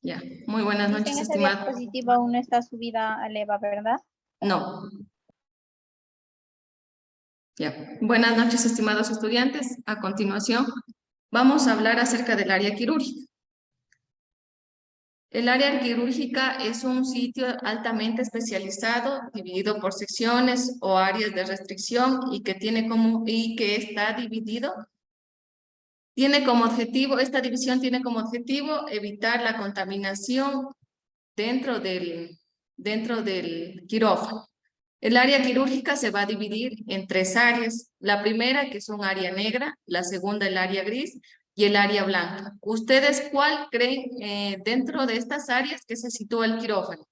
Ya, muy buenas Dice en noches, esa estimado. diapositiva aún no está subida a EVA, ¿verdad? No. Ya. Buenas noches, estimados estudiantes. A continuación, vamos a hablar acerca del área quirúrgica. El área quirúrgica es un sitio altamente especializado, dividido por secciones o áreas de restricción y que está dividido. Esta división tiene como objetivo evitar la contaminación dentro del quirófano. El área quirúrgica se va a dividir en tres áreas. La primera, que es un área negra, la segunda, el área gris y el área blanca. ¿Ustedes cuál creen dentro de estas áreas que se sitúa el quirófano?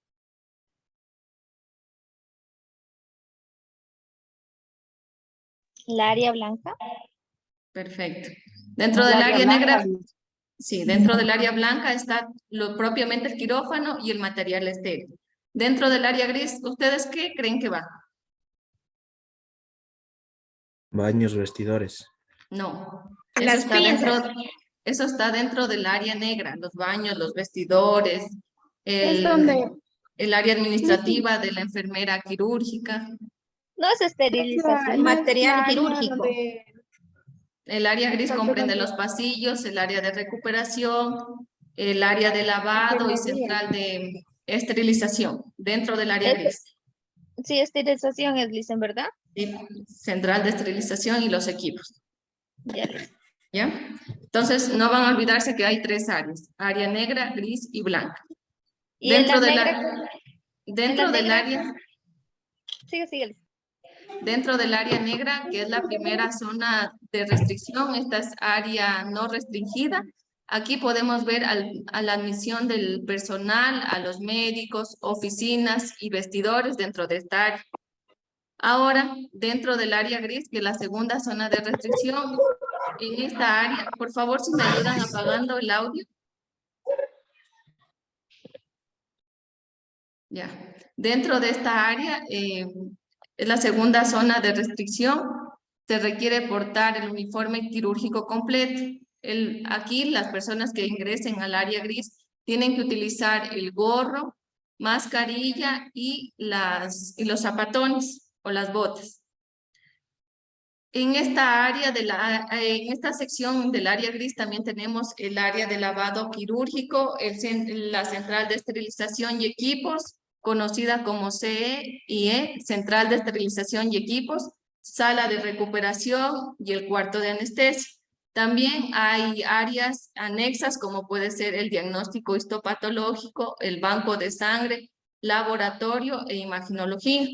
¿La área blanca? Perfecto. Dentro del área negra, sí, dentro del área blanca está propiamente el quirófano y el material estéril. Dentro del área gris, ¿ustedes qué creen que va? Baños, vestidores. No, Las pinzas. eso está dentro del área negra, los baños, los vestidores, Es el, donde el área administrativa de la enfermera quirúrgica. no es esterilización, material quirúrgico. El área gris comprende los pasillos, el área de recuperación, el área de lavado y central de esterilización, dentro del área gris. Sí, esterilización es, dicen, ¿verdad? Sí, central de esterilización y los equipos. Ya les. ¿Ya? Entonces, no van a olvidarse que hay tres áreas, área negra, gris y blanca. Y en la Dentro de negra, dentro del área, sigue. dentro del área negra, que es la primera zona de restricción, esta es área no restringida. Aquí podemos ver a la admisión del personal, a los médicos, oficinas y vestidores dentro de esta área. Ahora, dentro del área gris, que es la segunda zona de restricción, en esta área, por favor, si me ayudan apagando el audio. Ya. Dentro de esta área, es la segunda zona de restricción, se requiere portar el uniforme quirúrgico completo. Aquí las personas que ingresen al área gris tienen que utilizar el gorro, mascarilla y los zapatones o las botas. En en esta sección del área gris también tenemos el área de lavado quirúrgico, la central de esterilización y equipos, conocida como CEIE, central de esterilización y equipos, sala de recuperación y el cuarto de anestesia. También hay áreas anexas como puede ser el diagnóstico histopatológico, el banco de sangre, laboratorio e imaginología.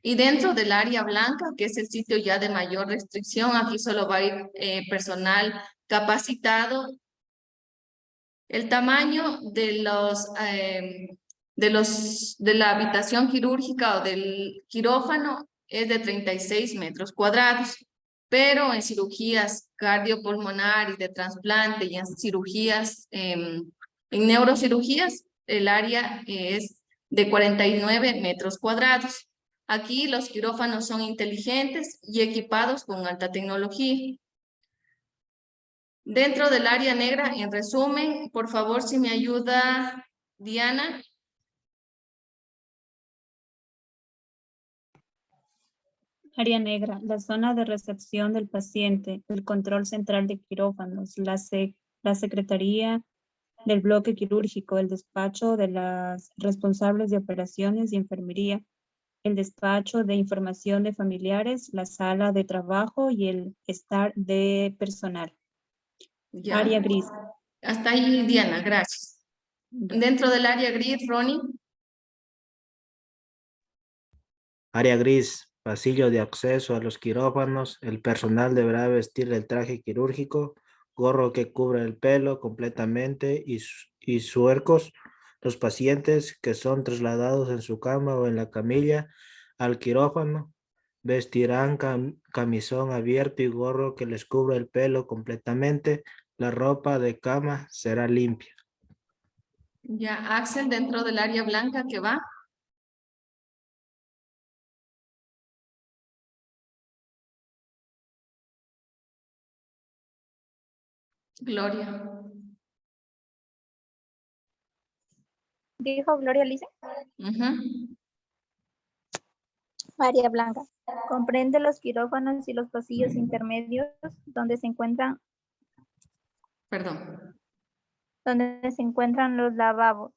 Y dentro del área blanca, que es el sitio ya de mayor restricción, aquí solo va a ir personal capacitado. El tamaño de la habitación quirúrgica o del quirófano es de 36 metros cuadrados, pero en cirugías cardiopulmonar y de trasplante y en cirugías, en neurocirugías, el área es de 49 metros cuadrados. Aquí los quirófanos son inteligentes y equipados con alta tecnología. Dentro del área negra, en resumen, por favor, si me ayuda Diana. Área negra, la zona de recepción del paciente, el control central de quirófanos, la secretaría del bloque quirúrgico, el despacho de las responsables de operaciones y enfermería, el despacho de información de familiares, la sala de trabajo y el estar de personal. Ya. Área gris. Hasta ahí, Diana, gracias. Dentro del área gris, Ronnie. Área gris, pasillo de acceso a los quirófanos. El personal deberá vestir el traje quirúrgico, gorro que cubra el pelo completamente y suercos. Los pacientes que son trasladados en su cama o en la camilla al quirófano vestirán camisón abierto y gorro que les cubra el pelo completamente. La ropa de cama será limpia. Ya, Axel, dentro del área blanca que va. Gloria. Dijo Gloria Lisa. Ujú. María Blanca. Comprende los quirófanos y los pasillos intermedios donde se encuentran Perdón. los lavabos.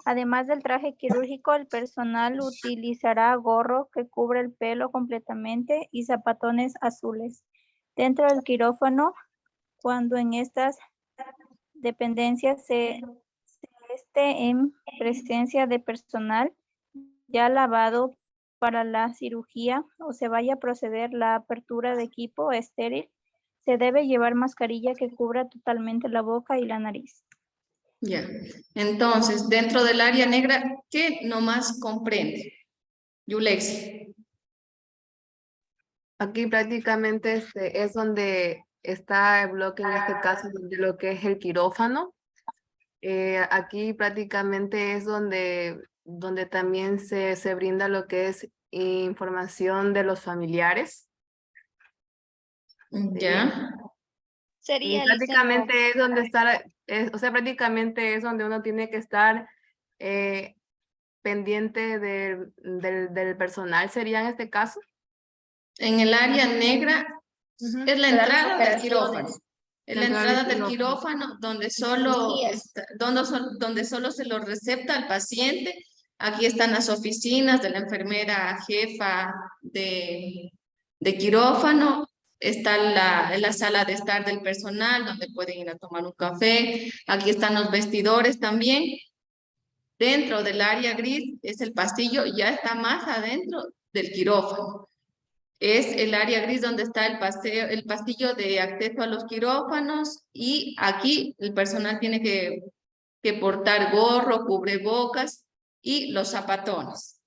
Además del traje quirúrgico, el personal utilizará gorro que cubre el pelo completamente y zapatones azules. Dentro del quirófano, cuando en estas dependencias se esté en presencia de personal ya lavado para la cirugía o se vaya a proceder la apertura de equipo estéril, se debe llevar mascarilla que cubra totalmente la boca y la nariz. Ya. Entonces, dentro del área negra, ¿qué nomás comprende? Yulexi. Aquí prácticamente es donde está el bloque, en este caso, de lo que es el quirófano. Aquí prácticamente es donde también se brinda lo que es información de los familiares. Ya. Y Sería prácticamente es donde está, o sea, prácticamente es donde uno tiene que estar pendiente del personal, sería en este caso. En el área negra es la entrada del quirófano. Es la entrada del quirófano donde solo, donde solo se lo recepta al paciente. Aquí están las oficinas de la enfermera jefa de quirófano. Está la sala de estar del personal donde pueden ir a tomar un café. Aquí están los vestidores también. Dentro del área gris es el pasillo, ya está más adentro del quirófano. Es el área gris donde está el pasillo de acceso a los quirófanos y aquí el personal tiene que portar gorro, cubrebocas y los zapatones.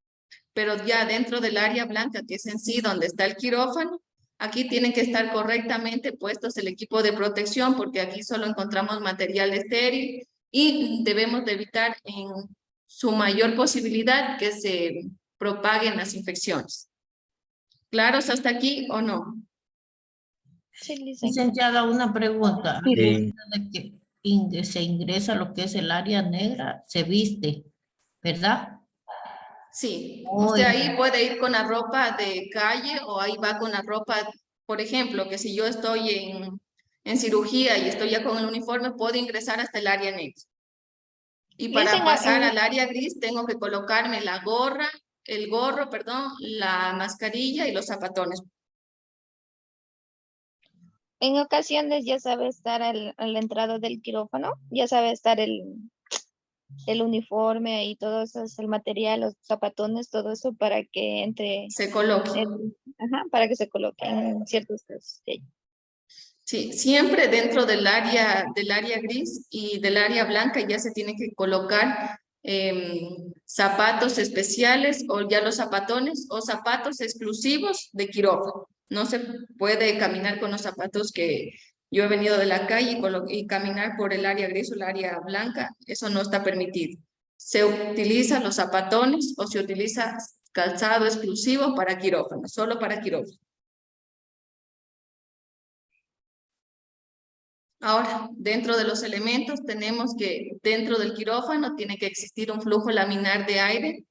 Pero ya dentro del área blanca, que es en sí donde está el quirófano, aquí tienen que estar correctamente puestos el equipo de protección porque aquí solo encontramos material estéril y debemos de evitar en su mayor posibilidad que se propaguen las infecciones. ¿Claros hasta aquí o no? Sí, Licenciada, una pregunta. Sí. De que se ingresa a lo que es el área negra, se viste, ¿verdad? Sí, Oh, usted ahí puede ir con la ropa de calle o ahí va con la ropa, por ejemplo, que si yo estoy en cirugía y estoy ya con el uniforme, puedo ingresar hasta el área negra. Y para pasar al área gris tengo que colocarme la gorra, el gorro, perdón, la mascarilla y los zapatones. En ocasiones ya sabe estar a la entrada del quirófano, ya sabe estar el uniforme y todo eso, el material, los zapatones, todo eso para que entre, Se coloque. para que se coloque en ciertos casos. Sí. Sí, siempre dentro del área gris y del área blanca ya se tiene que colocar zapatos especiales o ya los zapatones o zapatos exclusivos de quirófano. No se puede caminar con los zapatos que yo he venido de la calle y caminar por el área gris o el área blanca. Eso no está permitido. Se utilizan los zapatones o se utiliza calzado exclusivo para quirófano, solo para quirófano. Ahora, dentro de los elementos tenemos que dentro del quirófano tiene que existir un flujo laminar de aire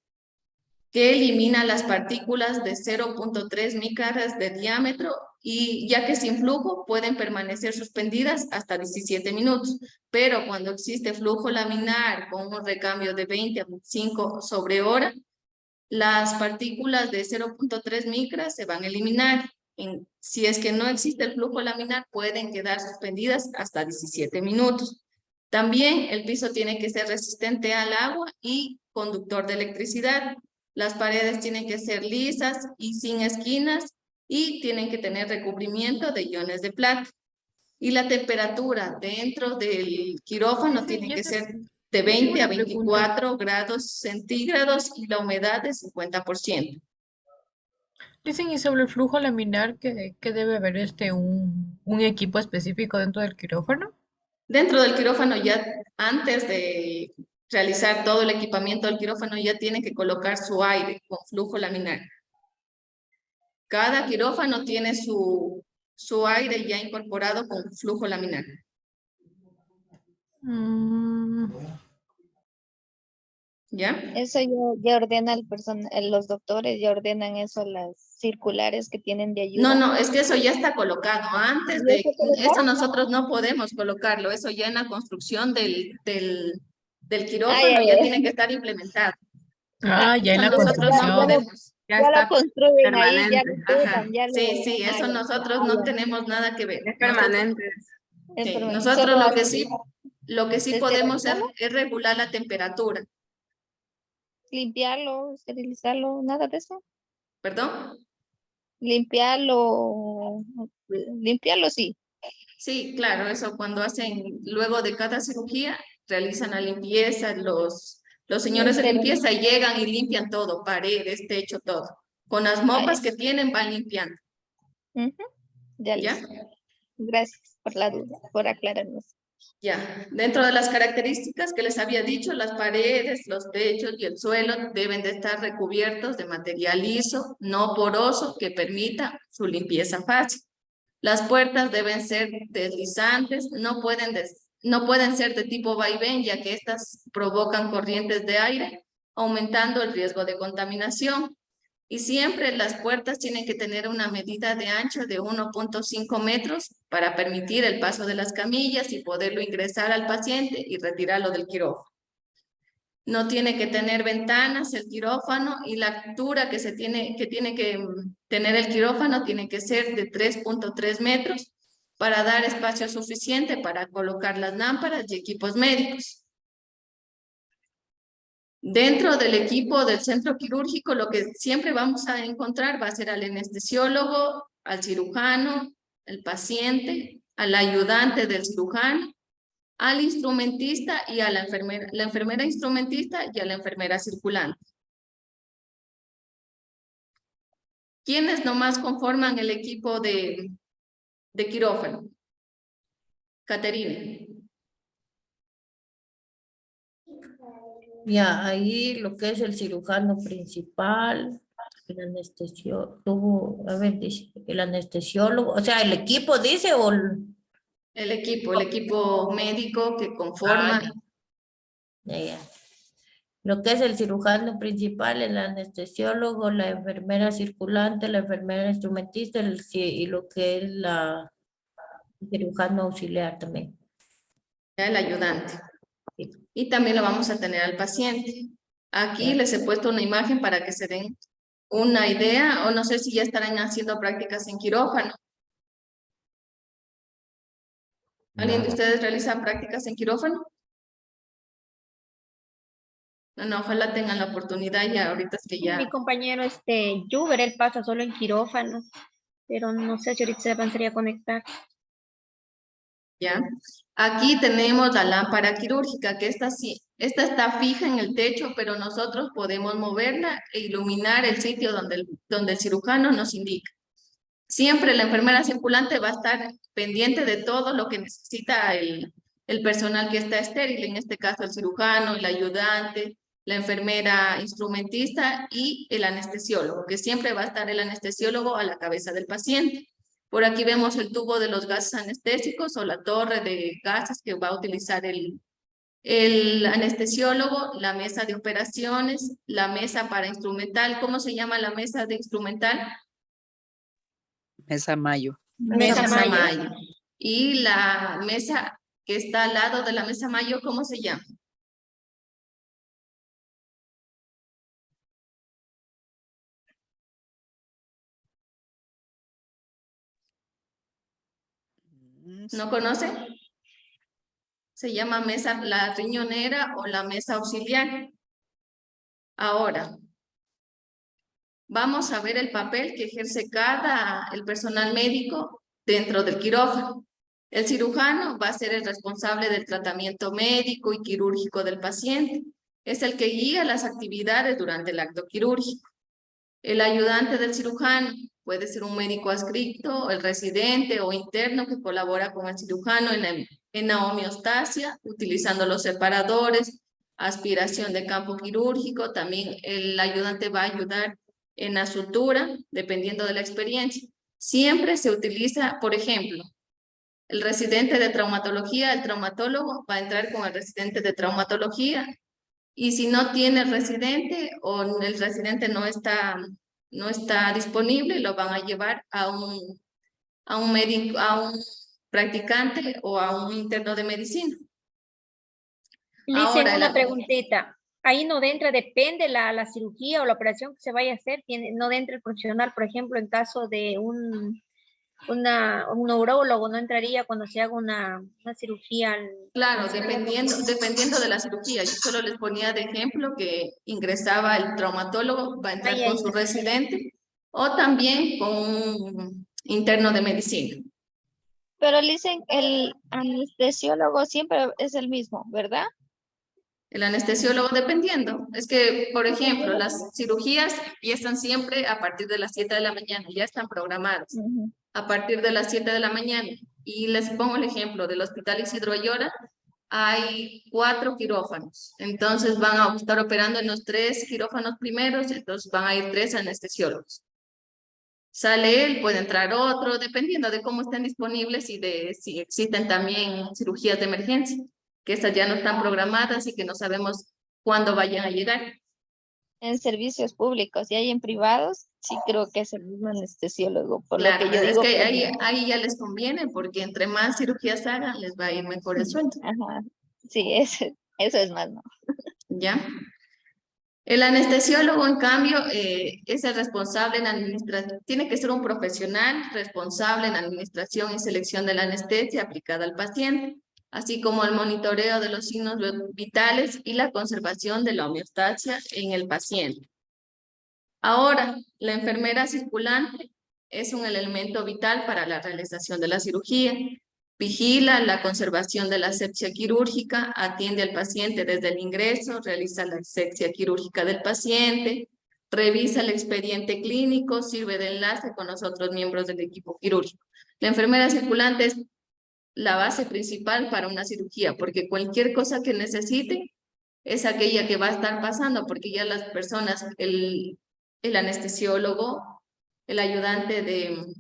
que elimina las partículas de 0.3 micras de diámetro y ya que sin flujo pueden permanecer suspendidas hasta 17 minutos. Pero cuando existe flujo laminar con un recambio de 20 a 25 sobre hora, las partículas de 0.3 micras se van a eliminar. Si es que no existe el flujo laminar, pueden quedar suspendidas hasta 17 minutos. También el piso tiene que ser resistente al agua y conductor de electricidad. Las paredes tienen que ser lisas y sin esquinas y tienen que tener recubrimiento de iones de plata. Y la temperatura dentro del quirófano tiene que ser de 20 a 24 grados centígrados y la humedad de 50%. Dicen, y sobre el flujo laminar, que debe haber un equipo específico dentro del quirófano. Dentro del quirófano ya antes de realizar todo el equipamiento del quirófano ya tiene que colocar su aire con flujo laminar. Cada quirófano tiene su aire ya incorporado con flujo laminar. ¿Ya? Eso ya ordena los doctores, ya ordenan eso, las circulares que tienen de ayuda. No, es que eso ya está colocado. Antes ¿Ya de está colocado? eso nosotros no podemos colocarlo. Eso ya en la construcción del quirófano Ya, ya ya. tiene que estar implementado. Ah, ya en la Nosotros no Ya construcción. podemos. Ya lo está construyen ahí, ya permanente. lo Ajá. pegan, ya lo... Sí, eso ya. nosotros no tenemos nada que ver. Es Nosotros, permanente. Es sí, permanente. nosotros Solo lo que sí podemos esterilizarlo, es regular la temperatura. limpiarlo, esterilizarlo, nada de eso. ¿Perdón? Limpiarlo sí. Sí, claro, eso cuando hacen, luego de cada cirugía, realizan la limpieza, los señores de limpieza llegan y limpian todo, paredes, techo, todo. Con las mopas que tienen van limpiando, Ujú, ya ¿ya? listo. Gracias por la duda, por aclararnos. Ya. Dentro de las características que les había dicho, las paredes, los techos y el suelo deben de estar recubiertos de material liso, no poroso, que permita su limpieza fácil. Las puertas deben ser deslizantes, no pueden ser de tipo vaivén, ya que estas provocan corrientes de aire, aumentando el riesgo de contaminación. Y siempre las puertas tienen que tener una medida de ancho de 1.5 metros para permitir el paso de las camillas y poderlo ingresar al paciente y retirarlo del quirófano. No tiene que tener ventanas el quirófano y la altura que tiene que tener el quirófano tiene que ser de 3.3 metros para dar espacio suficiente para colocar las lámparas y equipos médicos. Dentro del equipo del centro quirúrgico, lo que siempre vamos a encontrar va a ser al anestesiólogo, al cirujano, el paciente, al ayudante del cirujano, al instrumentista y a la enfermera instrumentista y a la enfermera circulante. ¿Quiénes nomás conforman el equipo de quirófano? Caterina. Ya, ahí lo que es el cirujano principal, el el anestesiólogo, o sea, el equipo dice o El equipo médico que conforma. ya. Lo que es el cirujano principal, el anestesiólogo, la enfermera circulante, la enfermera instrumentista y lo que es el cirujano auxiliar también. El ayudante. Y también lo vamos a tener al paciente. Aquí Ya. les he puesto una imagen para que se den una idea, o no sé si ya estarán haciendo prácticas en quirófano. ¿Alguien de ustedes realiza prácticas en quirófano? No, ojalá tengan la oportunidad ya, ahorita es que ya. Mi compañero, Juber, él pasa solo en quirófano, pero no sé si ahorita se avanzaría a conectar. ¿Ya? Aquí tenemos la lámpara quirúrgica, que esta está fija en el techo, pero nosotros podemos moverla e iluminar el sitio donde el cirujano nos indica. Siempre la enfermera circulante va a estar pendiente de todo lo que necesita el personal que está estéril, en este caso el cirujano, el ayudante, la enfermera instrumentista y el anestesiólogo, que siempre va a estar el anestesiólogo a la cabeza del paciente. Por aquí vemos el tubo de los gases anestésicos o la torre de gases que va a utilizar el anestesiólogo, la mesa de operaciones, la mesa para instrumental. ¿Cómo se llama la mesa de instrumental? Mesa Mayo. Mesa Mayo. Y la mesa que está al lado de la mesa Mayo, ¿cómo se llama? ¿No conoce? Se llama mesa la riñonera o la mesa auxiliar. Ahora, vamos a ver el papel que ejerce el personal médico dentro del quirófano. El cirujano va a ser el responsable del tratamiento médico y quirúrgico del paciente. Es el que guía las actividades durante el acto quirúrgico. El ayudante del cirujano puede ser un médico adscrito, el residente o interno que colabora con el cirujano en la homeostasia, utilizando los separadores, aspiración de campo quirúrgico. También el ayudante va a ayudar en la sutura, dependiendo de la experiencia. Siempre se utiliza, por ejemplo, el residente de traumatología, el traumatólogo va a entrar con el residente de traumatología Y si no tiene residente o el residente no está disponible, lo van a llevar a un médico, a un practicante o a un interno de medicina. Listen, Ahora, una preguntita. Ahí no entra, depende la cirugía o la operación que se vaya a hacer, no entra el profesional, por ejemplo, en caso de un neurólogo, no entraría cuando se haga una cirugía. Claro, dependiendo de la cirugía. Yo solo les ponía de ejemplo que ingresaba el traumatólogo, va a entrar Ay, con ay. su residente o también con un interno de medicina. Pero dicen el anestesiólogo siempre es el mismo, ¿verdad? El anestesiólogo dependiendo. Es que, por ejemplo, las cirugías empiezan siempre a partir de las 7 de la mañana, ya están programadas. A partir de las 7 de la mañana. Y les pongo el ejemplo del Hospital Isidro Ayora, hay 4 quirófanos. Entonces van a estar operando en los 3 quirófanos primeros, entonces van a ir 3 anestesiólogos. Sale él, puede entrar otro, dependiendo de cómo estén disponibles y de si existen también cirugías de emergencia, que estas ya no están programadas y que no sabemos cuándo vayan a llegar. En servicios públicos y hay en privados, sí creo que es el mismo anestesiólogo, por Claro, lo que yo es digo. que ahí ya les conviene, porque entre más cirugías hagan, les va a ir mejor el sueldo. Ajá. Sí, eso es más, ¿no? ¿Ya? El anestesiólogo, en cambio, es el responsable en administración, tiene que ser un profesional responsable en administración y selección de la anestesia aplicada al paciente, así como el monitoreo de los signos vitales y la conservación de la homeostasia en el paciente. Ahora, la enfermera circulante es un elemento vital para la realización de la cirugía. Vigila la conservación de la asepsia quirúrgica, atiende al paciente desde el ingreso, realiza la asepsia quirúrgica del paciente, revisa el expediente clínico, sirve de enlace con los otros miembros del equipo quirúrgico. La enfermera circulante es la base principal para una cirugía, porque cualquier cosa que necesite es aquella que va a estar pasando, porque ya las personas, el anestesiólogo, el ayudante del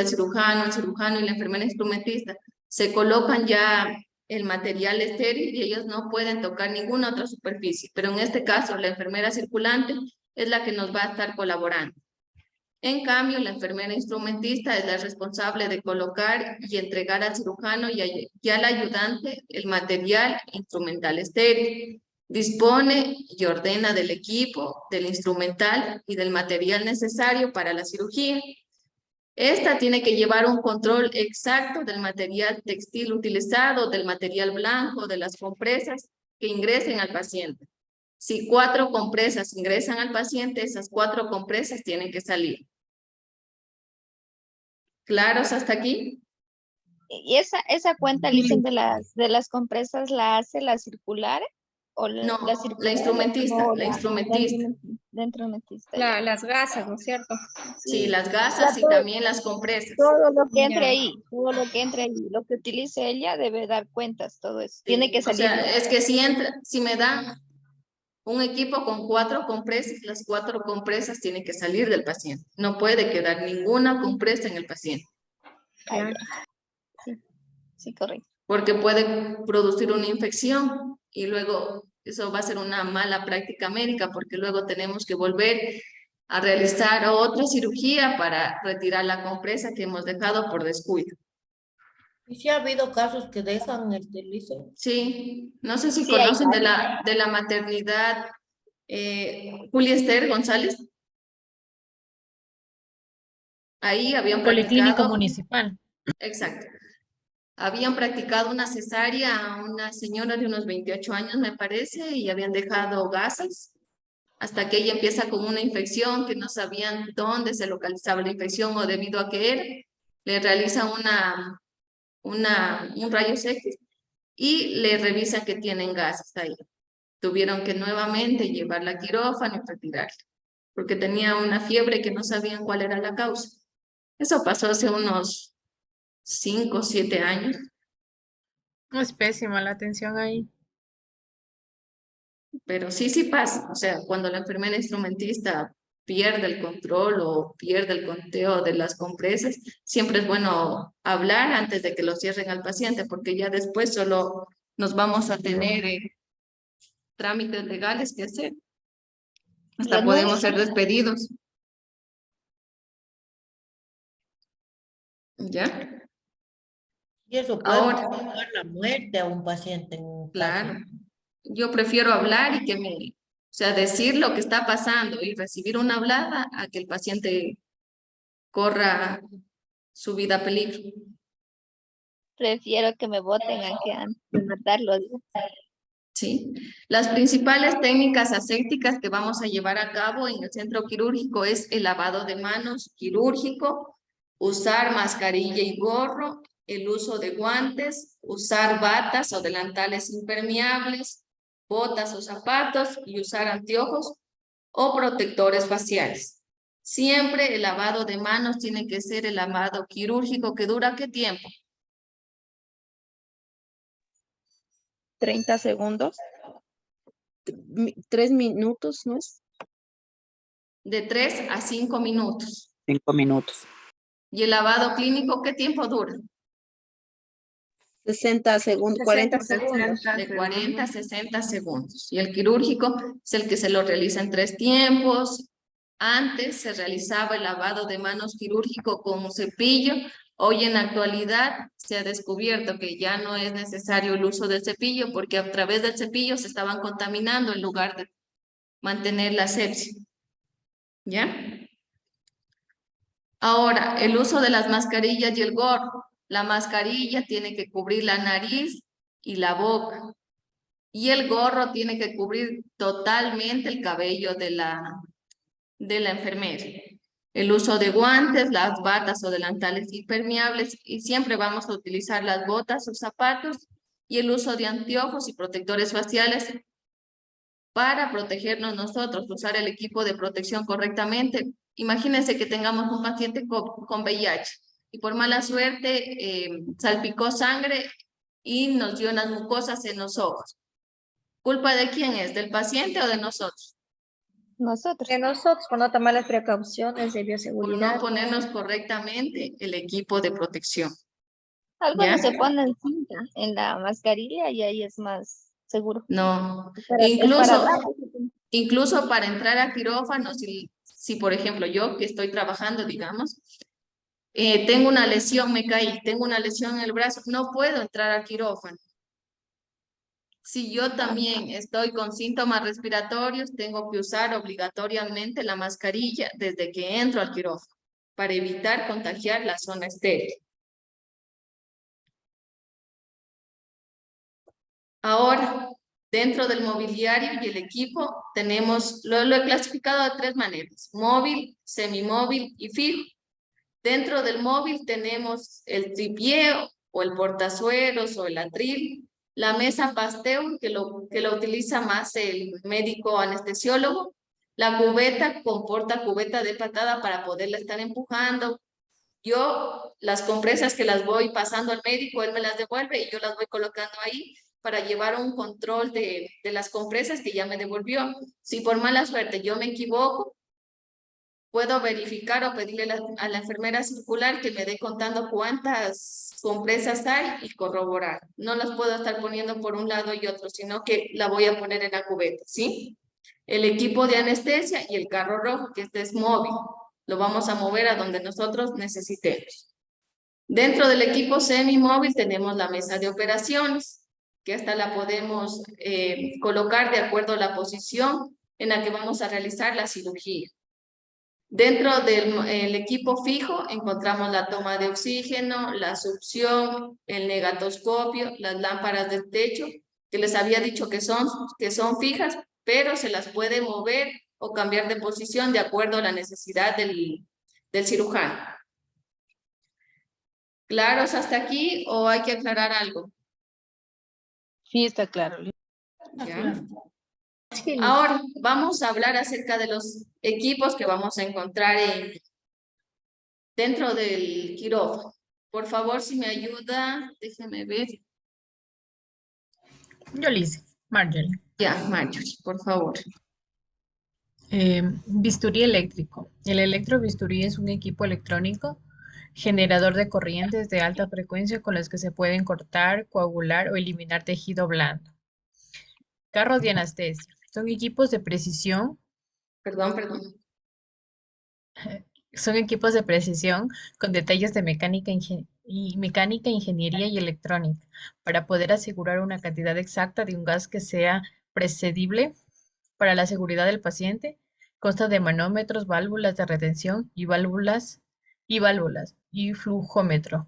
cirujano, el cirujano y la enfermera instrumentista, se colocan ya el material estéril y ellos no pueden tocar ninguna otra superficie, pero en este caso la enfermera circulante es la que nos va a estar colaborando. En cambio, la enfermera instrumentista es la responsable de colocar y entregar al cirujano y al ayudante el material instrumental estéril. Dispone y ordena del equipo, del instrumental y del material necesario para la cirugía. Esta tiene que llevar un control exacto del material textil utilizado, del material blanco, de las compresas que ingresen al paciente. Si 4 compresas ingresan al paciente, esas 4 compresas tienen que salir. ¿Claros hasta aquí? Y esa cuenta, dicen, de las compresas, ¿la hace la circular? ¿O No, la circular? la instrumentista, No, la instrumentista. La instrumentista. Ya. Las gasas, ¿no es cierto? Sí, las gasas y también las compresas. Todo lo que entre Ya. ahí, todo lo que entre ahí, lo que utilice ella debe dar cuentas, todo eso. Tiene que O salir. sea, es que si me da un equipo con 4 compresas, las 4 compresas tienen que salir del paciente. No puede quedar ninguna compresa en el paciente. Ah, ya. Sí, correcto. Porque puede producir una infección y luego eso va a ser una mala práctica médica porque luego tenemos que volver a realizar otra cirugía para retirar la compresa que hemos dejado por descuido. ¿Y si ha habido casos que dejan licen? Sí, no sé si Sí, conocen de la maternidad Julia Esther González. Ahí habían Policlínico practicado, municipal. exacto, habían practicado una cesárea a una señora de unos 28 años, me parece, y habían dejado gases hasta que ella empieza con una infección que no sabían dónde se localizaba la infección o debido a qué era. Le realizan un rayos X y le revisan que tienen gases ahí. Tuvieron que nuevamente llevarla a quirófano y retirarla, porque tenía una fiebre que no sabían cuál era la causa. Eso pasó hace unos 5 o 7 años. Es pésima la atención ahí. Pero sí pasa. O sea, cuando la enfermera instrumentista pierde el control o pierde el conteo de las compresas, siempre es bueno hablar antes de que lo cierren al paciente, porque ya después solo nos vamos a tener trámites legales que hacer. Hasta Renuncio. podemos ser despedidos. ¿Ya? Y eso puede Ahora, provocar la muerte a un paciente en un caso. claro, yo prefiero hablar y que o sea, decir lo que está pasando y recibir una hablada a que el paciente corra su vida a peligro. Prefiero que me voten a que antes de matarlo. Digo. ¿Sí? Las principales técnicas asépticas que vamos a llevar a cabo en el centro quirúrgico es el lavado de manos quirúrgico, usar mascarilla y gorro, el uso de guantes, usar batas o delantales impermeables, botas o zapatos y usar anteojos o protectores faciales. Siempre el lavado de manos tiene que ser el lavado quirúrgico que dura ¿qué tiempo? 30 segundos. 3 minutos, ¿no es? De 3 a 5 minutos. 5 minutos. ¿Y el lavado clínico qué tiempo dura? 60 segundos, 40 segundos. De 40 a 60 segundos. Y el quirúrgico es el que se lo realiza en 3 tiempos. Antes se realizaba el lavado de manos quirúrgico con un cepillo. Hoy en la actualidad se ha descubierto que ya no es necesario el uso del cepillo porque a través del cepillo se estaban contaminando en lugar de mantener la asepsia. ¿Ya? Ahora, el uso de las mascarillas y el gorro. La mascarilla tiene que cubrir la nariz y la boca. Y el gorro tiene que cubrir totalmente el cabello de la enfermera. El uso de guantes, las batas o delantales impermeables y siempre vamos a utilizar las botas o zapatos y el uso de anteojos y protectores faciales para protegernos nosotros, usar el equipo de protección correctamente. Imagínense que tengamos un paciente con VIH y por mala suerte salpicó sangre y nos dio unas mucosas en los ojos. ¿Culpa de quién es? ¿Del paciente o de nosotros? Nosotros. De nosotros, por no tomar las precauciones de Por bioseguridad. no ponernos correctamente el equipo de protección. Algunos ¿Ya? se ponen cinta en la mascarilla y ahí es más seguro. No, Es para atrás. incluso para entrar a quirófano, si por ejemplo yo que estoy trabajando, digamos, tengo una lesión, me caí, tengo una lesión en el brazo, no puedo entrar a quirófano. Si yo también estoy con síntomas respiratorios, tengo que usar obligatoriamente la mascarilla desde que entro al quirófano para evitar contagiar la zona estéril. Ahora, dentro del mobiliario y el equipo, tenemos, lo he clasificado de 3 maneras: móvil, semimóvil y fijo. Dentro del móvil tenemos el tripié o el portazueros o el atril, la mesa Pasteur, que lo utiliza más el médico anestesiólogo, la cubeta con porta-cubeta de patada para poderla estar empujando. Yo, las compresas que las voy pasando al médico, él me las devuelve y yo las voy colocando ahí para llevar un control de las compresas que ya me devolvió. Si por mala suerte yo me equivoco, puedo verificar o pedirle a la enfermera circular que me dé contando cuántas compresas hay y corroborar. No las puedo estar poniendo por un lado y otro, sino que la voy a poner en la cubeta, ¿sí? El equipo de anestesia y el carro rojo, que este es móvil. Lo vamos a mover a donde nosotros necesitemos. Dentro del equipo semimóvil tenemos la mesa de operaciones, que esta la podemos colocar de acuerdo a la posición en la que vamos a realizar la cirugía. Dentro del equipo fijo encontramos la toma de oxígeno, la succión, el negatoscopio, las lámparas de techo, que les había dicho que son fijas, pero se las puede mover o cambiar de posición de acuerdo a la necesidad del cirujano. ¿Claros hasta aquí o hay que aclarar algo? Sí, está claro. ¿Ya? Ahora vamos a hablar acerca de los equipos que vamos a encontrar dentro del quirófano. Por favor, si me ayuda, déjeme ver. Yo le hice, Marjorie. Ya, Marjorie, por favor. Bisturí eléctrico. El electrobisturí es un equipo electrónico generador de corrientes de alta frecuencia con las que se pueden cortar, coagular o eliminar tejido blando. carros de anestesia. Son equipos de precisión, Perdón. son equipos de precisión con detalles de mecánica, ingeniería y electrónica para poder asegurar una cantidad exacta de un gas que sea prescindible para la seguridad del paciente. Consta de manómetros, válvulas de retención y flujómetro.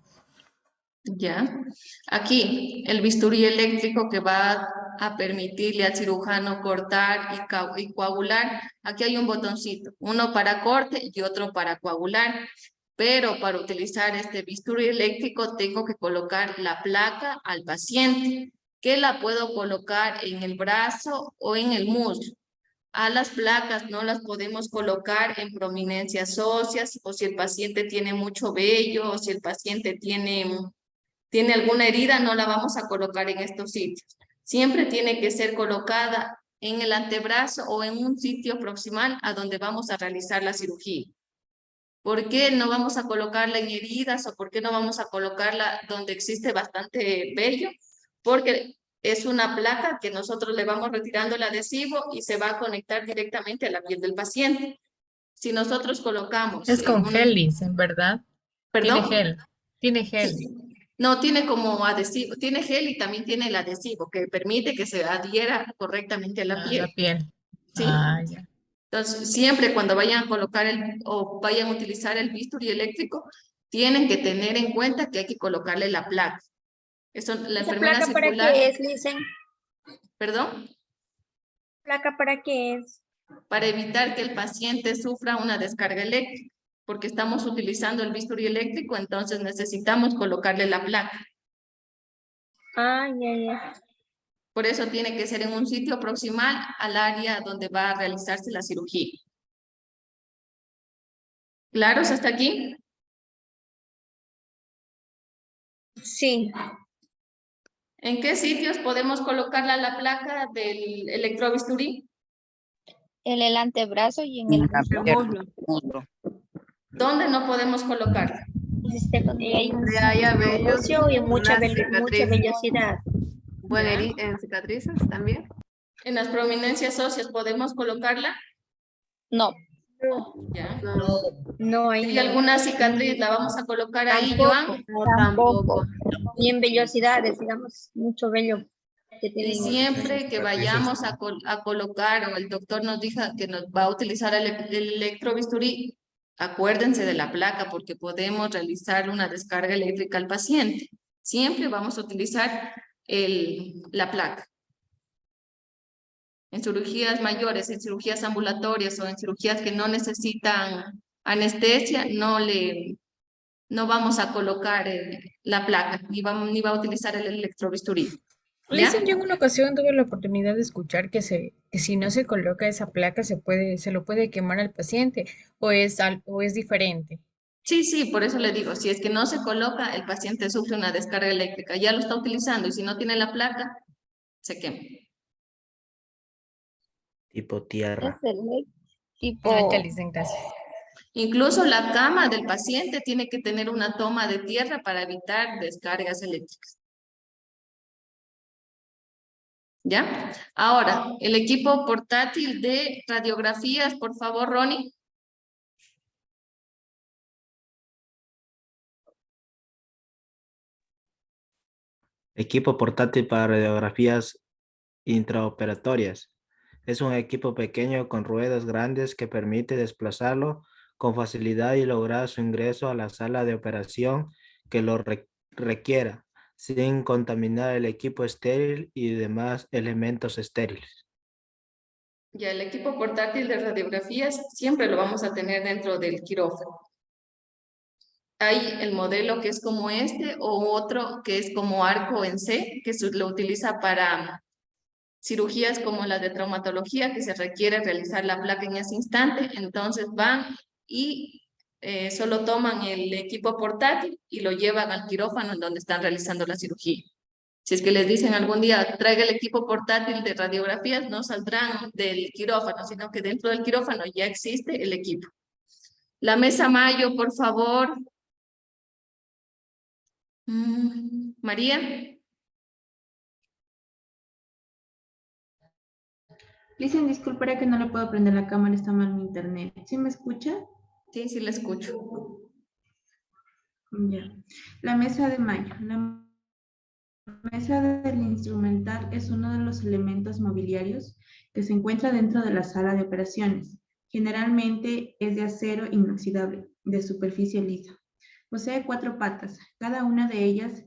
Ya. Aquí, el bisturí eléctrico que va a permitirle al cirujano cortar y coagular. Aquí hay un botoncito, uno para corte y otro para coagular. Pero para utilizar este bisturí eléctrico tengo que colocar la placa al paciente, que la puedo colocar en el brazo o en el muslo. A las placas no las podemos colocar en prominencias óseas, o si el paciente tiene mucho vello, o si el paciente tiene alguna herida, no la vamos a colocar en estos sitios. Siempre tiene que ser colocada en el antebrazo o en un sitio proximal a donde vamos a realizar la cirugía. ¿Por qué no vamos a colocarla en heridas o por qué no vamos a colocarla donde existe bastante vello? Porque es una placa que nosotros le vamos retirando el adhesivo y se va a conectar directamente a la piel del paciente. Si nosotros colocamos... Es con gel, dicen, ¿verdad? ¿Perdón? Tiene gel. Sí. No, tiene como adhesivo, tiene gel y también tiene el adhesivo que permite que se adhiera correctamente a la piel. La piel. ¿Sí? Ya. Entonces, siempre cuando vayan a colocar o vayan a utilizar el bisturí eléctrico, tienen que tener en cuenta que hay que colocarle la placa. Eso, la ¿Esa enfermera placa para circular, qué es, Lisen? ¿perdón? ¿Placa para qué es? Para evitar que el paciente sufra una descarga eléctrica, porque estamos utilizando el bisturí eléctrico, entonces necesitamos colocarle la placa. Ah, ya. Por eso tiene que ser en un sitio proximal al área donde va a realizarse la cirugía. ¿Claros hasta aquí? Sí. ¿En qué sitios podemos colocarla la placa del electrobisturí? En el antebrazo y en el Muslo. ¿Dónde no podemos colocarla? Hay un Donde haya vellos, óseo y mucha una cicatriz. vellosidad. Bueno, Ya. en cicatrices también. ¿En las prominencias óseas podemos colocarla? No, Ya. No, ahí ¿Hay no. alguna cicatriz? ¿La vamos a colocar ahí, Tampoco. Joan? No, tampoco. Y en vellosidades, digamos, mucho vello que Y tienen. siempre que vayamos a colocar o el doctor nos diga que nos va a utilizar el electrobisturí, acuérdense de la placa porque podemos realizar una descarga eléctrica al paciente. Siempre vamos a utilizar la placa. En cirugías mayores, en cirugías ambulatorias o en cirugías que no necesitan anestesia, no vamos a colocar la placa, ni va a utilizar el electrobisturí. ¿Ya? Listen, yo en una ocasión tuve la oportunidad de escuchar que si no se coloca esa placa se lo puede quemar al paciente o es diferente. Sí, por eso le digo, si es que no se coloca, el paciente sufre una descarga eléctrica, ya lo está utilizando y si no tiene la placa, se quema. Tipo es tierra. el tipo, Ya, Listen, gracias. Incluso la cama del paciente tiene que tener una toma de tierra para evitar descargas eléctricas. ¿Ya? Ahora, el equipo portátil de radiografías, por favor, Ronnie. Equipo portátil para radiografías intraoperatorias. Es un equipo pequeño con ruedas grandes que permite desplazarlo con facilidad y lograr su ingreso a la sala de operación que lo requiera, sin contaminar el equipo estéril y demás elementos estériles. Ya, el equipo portátil de radiografías siempre lo vamos a tener dentro del quirófano. Hay el modelo que es como este o otro que es como arco en C, que lo utiliza para cirugías como la de traumatología, que se requiere realizar la placa en ese instante. Entonces van y solo toman el equipo portátil y lo llevan al quirófano en donde están realizando la cirugía. Si es que les dicen algún día, traiga el equipo portátil de radiografías, no saldrán del quirófano, sino que dentro del quirófano ya existe el equipo. La mesa Mayo, por favor. María. Listen, disculpe que no le puedo prender la cámara, está mal mi internet. ¿Sí me escucha? Sí, sí, le escucho. Ya. La mesa de mayo. La mesa del instrumental es uno de los elementos mobiliarios que se encuentra dentro de la sala de operaciones. Generalmente es de acero inoxidable, de superficie lisa. Posee 4 patas, cada una de ellas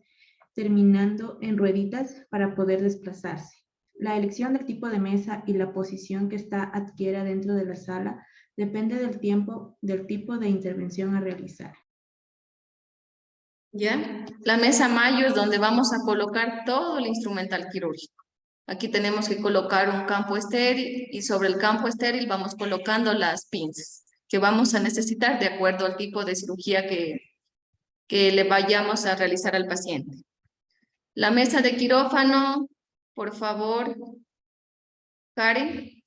terminando en rueditas para poder desplazarse. La elección del tipo de mesa y la posición que esta adquiera dentro de la sala depende del tipo de intervención a realizar. ¿Ya? La mesa mayo es donde vamos a colocar todo el instrumental quirúrgico. Aquí tenemos que colocar un campo estéril y sobre el campo estéril vamos colocando las pinzas que vamos a necesitar de acuerdo al tipo de cirugía que le vayamos a realizar al paciente. La mesa de quirófano, por favor, Karen.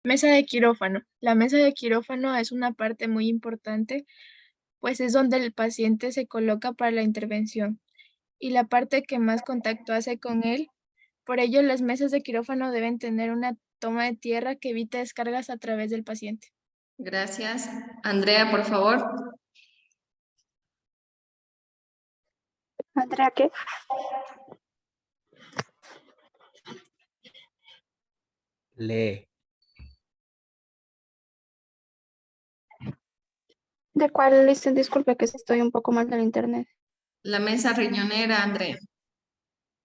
Mesa de quirófano. La mesa de quirófano es una parte muy importante, pues es donde el paciente se coloca para la intervención y la parte que más contacto hace con él. Por ello, las mesas de quirófano deben tener una toma de tierra que evite descargas a través del paciente. Gracias. Andrea, por favor. Andrea, ¿qué? Lee. ¿De cuál listen? Disculpe que estoy un poco mal del internet. La mesa riñonera, Andrea.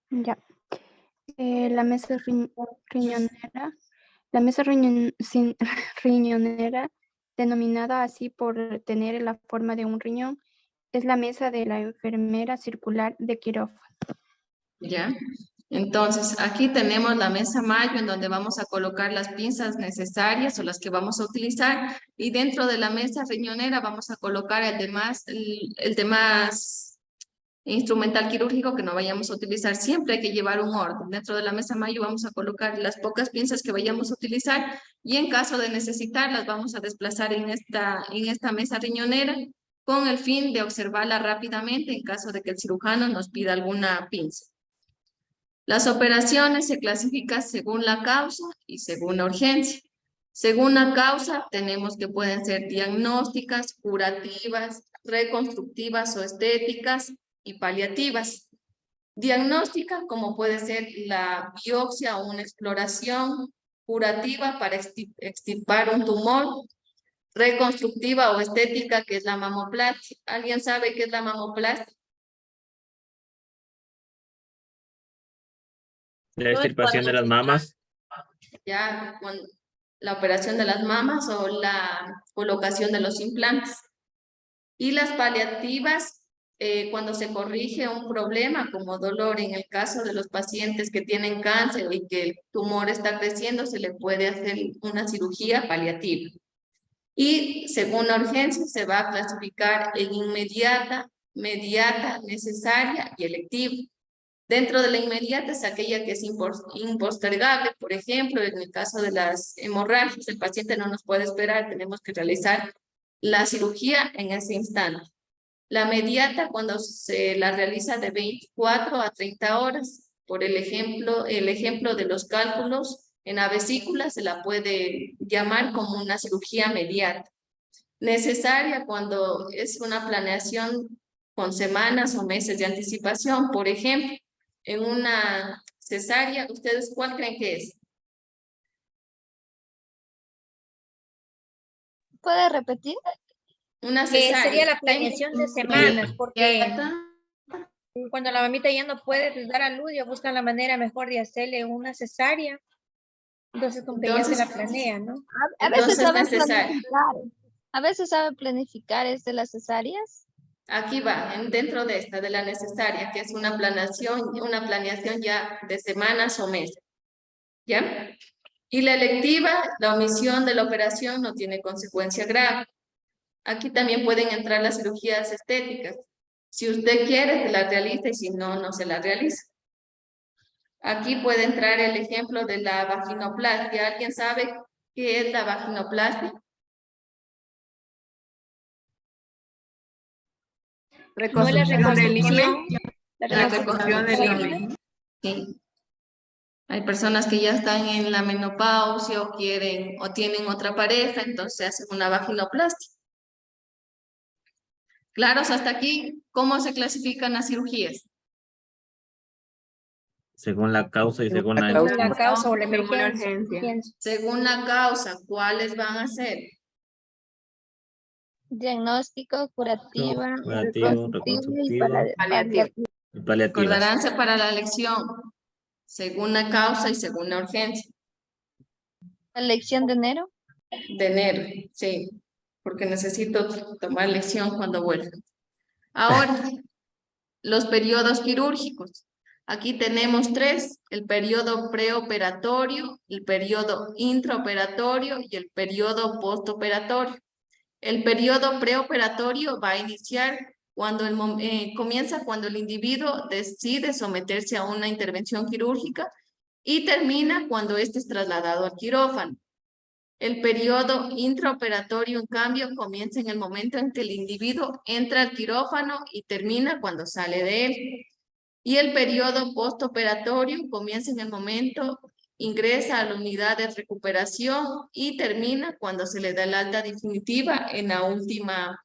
Ya. La mesa riñonera. La mesa riñonera, denominada así por tener la forma de un riñón, es la mesa de la enfermera circular de quirófano. ¿Ya? Entonces, aquí tenemos la mesa mayo en donde vamos a colocar las pinzas necesarias o las que vamos a utilizar y dentro de la mesa riñonera vamos a colocar el demás instrumental quirúrgico que no vayamos a utilizar. Siempre hay que llevar un orden. Dentro de la mesa mayo vamos a colocar las pocas pinzas que vayamos a utilizar y en caso de necesitarlas vamos a desplazar en esta mesa riñonera con el fin de observarla rápidamente en caso de que el cirujano nos pida alguna pinza. Las operaciones se clasifican según la causa y según la urgencia. Según la causa, tenemos que pueden ser diagnósticas, curativas, reconstructivas o estéticas y paliativas. Diagnóstica, como puede ser la biopsia o una exploración, curativa para extirpar un tumor, reconstructiva o estética, que es la mamoplastia. ¿Alguien sabe qué es la mamoplastia? La extirpación de las mamas. Ya con la operación de las mamas o la colocación de los implantes. Y las paliativas, cuando se corrige un problema como dolor, en el caso de los pacientes que tienen cáncer y que el tumor está creciendo, se le puede hacer una cirugía paliativa. Y según la urgencia se va a clasificar en inmediata, mediata, necesaria y electiva. Dentro de la inmediata es aquella que es impostergable, por ejemplo, en el caso de las hemorragias, el paciente no nos puede esperar, tenemos que realizar la cirugía en ese instante. La mediata cuando se la realiza de 24 a 30 horas, por el ejemplo de los cálculos en la vesícula se la puede llamar como una cirugía mediata. Necesaria cuando es una planeación con semanas o meses de anticipación, por ejemplo, en una cesárea, ¿ustedes cuál creen que es? ¿Puede repetir? Una Que cesárea. sería la planeación de semanas, porque cuando la mamita ya no puede dar a luz, ya buscan la manera mejor de hacerle una cesárea. Entonces, como que ya se la planea, ¿no? A veces saben necesario. planificar. A veces saben planificar las cesáreas. Aquí va, dentro de esta, de la necesaria, que es una planeación ya de semanas o meses. ¿Ya? Y la electiva, la omisión de la operación no tiene consecuencia grave. Aquí también pueden entrar las cirugías estéticas. Si usted quiere, se la realiza y si no, no se la realiza. Aquí puede entrar el ejemplo de la vaginoplastia. ¿Alguien sabe qué es la vaginoplastia? Reconstrucción del himen. La La reconstrucción del himen. Sí. Hay personas que ya están en la menopausia o quieren o tienen otra pareja, entonces hacen una vaginoplastia. Claros, hasta aquí, ¿cómo se clasifican las cirugías? Según la causa y según la Según la emergencia. causa o la Según la emergencia. urgencia. Según la causa, ¿cuáles van a ser? Diagnóstico, curativa, Curativo, reconstructiva y reconstructivo Paliativo. y paliativas. Acordaránse para la lección, según la causa y según la urgencia. La lección de enero. De enero, sí, porque necesito tomar lección cuando vuelva. Ahora, los periodos quirúrgicos. Aquí tenemos 3, el periodo preoperatorio, el periodo intraoperatorio y el periodo postoperatorio. El periodo preoperatorio va a iniciar cuando comienza cuando el individuo decide someterse a una intervención quirúrgica y termina cuando éste es trasladado al quirófano. El periodo intraoperatorio, en cambio, comienza en el momento en que el individuo entra al quirófano y termina cuando sale de él. Y el periodo postoperatorio comienza en el momento, ingresa a la unidad de recuperación y termina cuando se le da el alta definitiva en la última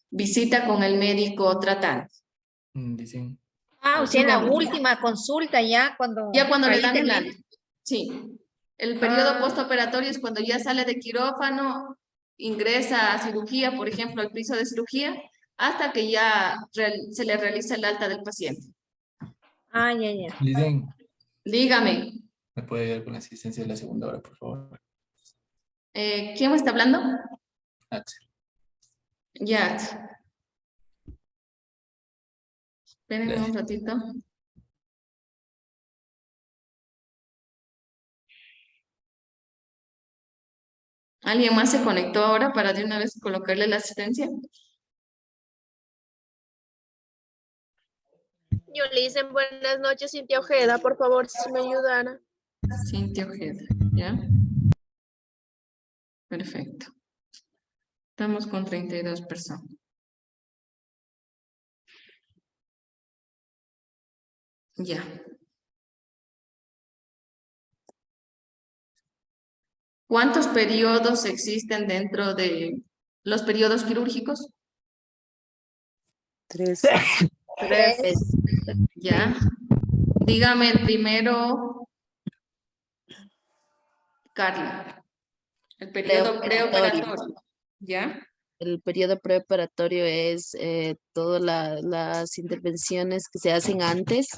visita con el médico tratante. Dicen. Ah, o sea, en la Dígame. última consulta ya cuando le ahí dan el termina. alta. Sí. El periodo postoperatorio es cuando ya sale de quirófano, ingresa a cirugía, por ejemplo, al piso de cirugía, hasta que ya se le realiza el alta del paciente. Ah, ya. Liden, Dígame, ¿me puede ayudar con la asistencia de la segunda hora, por favor? ¿quién me está hablando? Axel. Ya. Espérenme Gracias. un ratito. ¿Alguien más se conectó ahora para de una vez colocarle la asistencia? Yo le hice buenas noches, Cintia Ojeda, por favor, si me ayudara. Cintia Ojeda, ¿ya? Perfecto. Estamos con 32 personas. Ya. ¿Cuántos periodos existen dentro de los periodos quirúrgicos? 3. 3. Ya. Dígame el primero, Carla. El periodo preoperatorio. ¿Ya? El periodo preoperatorio es todas las intervenciones que se hacen antes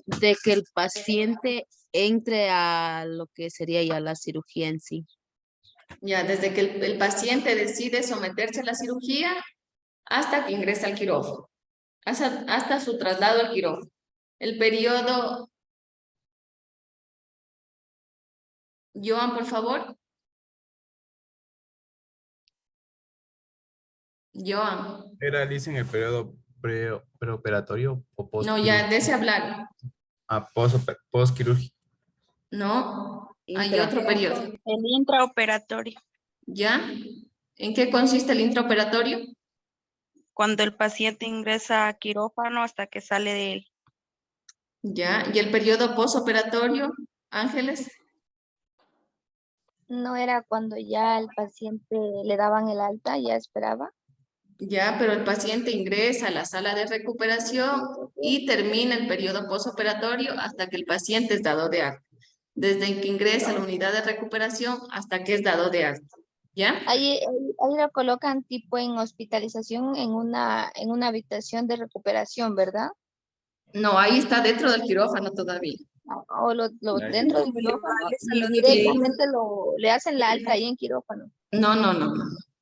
de que el paciente entre a lo que sería ya la cirugía en sí. Ya, desde que el paciente decide someterse a la cirugía hasta que ingresa al quirófano, hasta su traslado al quirófano. El periodo... Joan, por favor. Joan. Era, dicen, el periodo preoperatorio o post. No, ya, dése hablar. Postquirúrgico. No, hay otro periodo. El intraoperatorio. ¿Ya? ¿En qué consiste el intraoperatorio? Cuando el paciente ingresa a quirófano hasta que sale de él. ¿Ya? ¿Y el periodo postoperatorio, Ángeles? No era cuando ya el paciente le daban el alta, ya esperaba. Ya, pero el paciente ingresa a la sala de recuperación y termina el periodo postoperatorio hasta que el paciente es dado de alta. Desde que ingresa a la unidad de recuperación hasta que es dado de alta. ¿Ya? Ahí lo colocan tipo en hospitalización en una habitación de recuperación, ¿verdad? No, ahí está dentro del quirófano todavía. O dentro del quirófano y directamente le hacen la alta ahí en quirófano. No.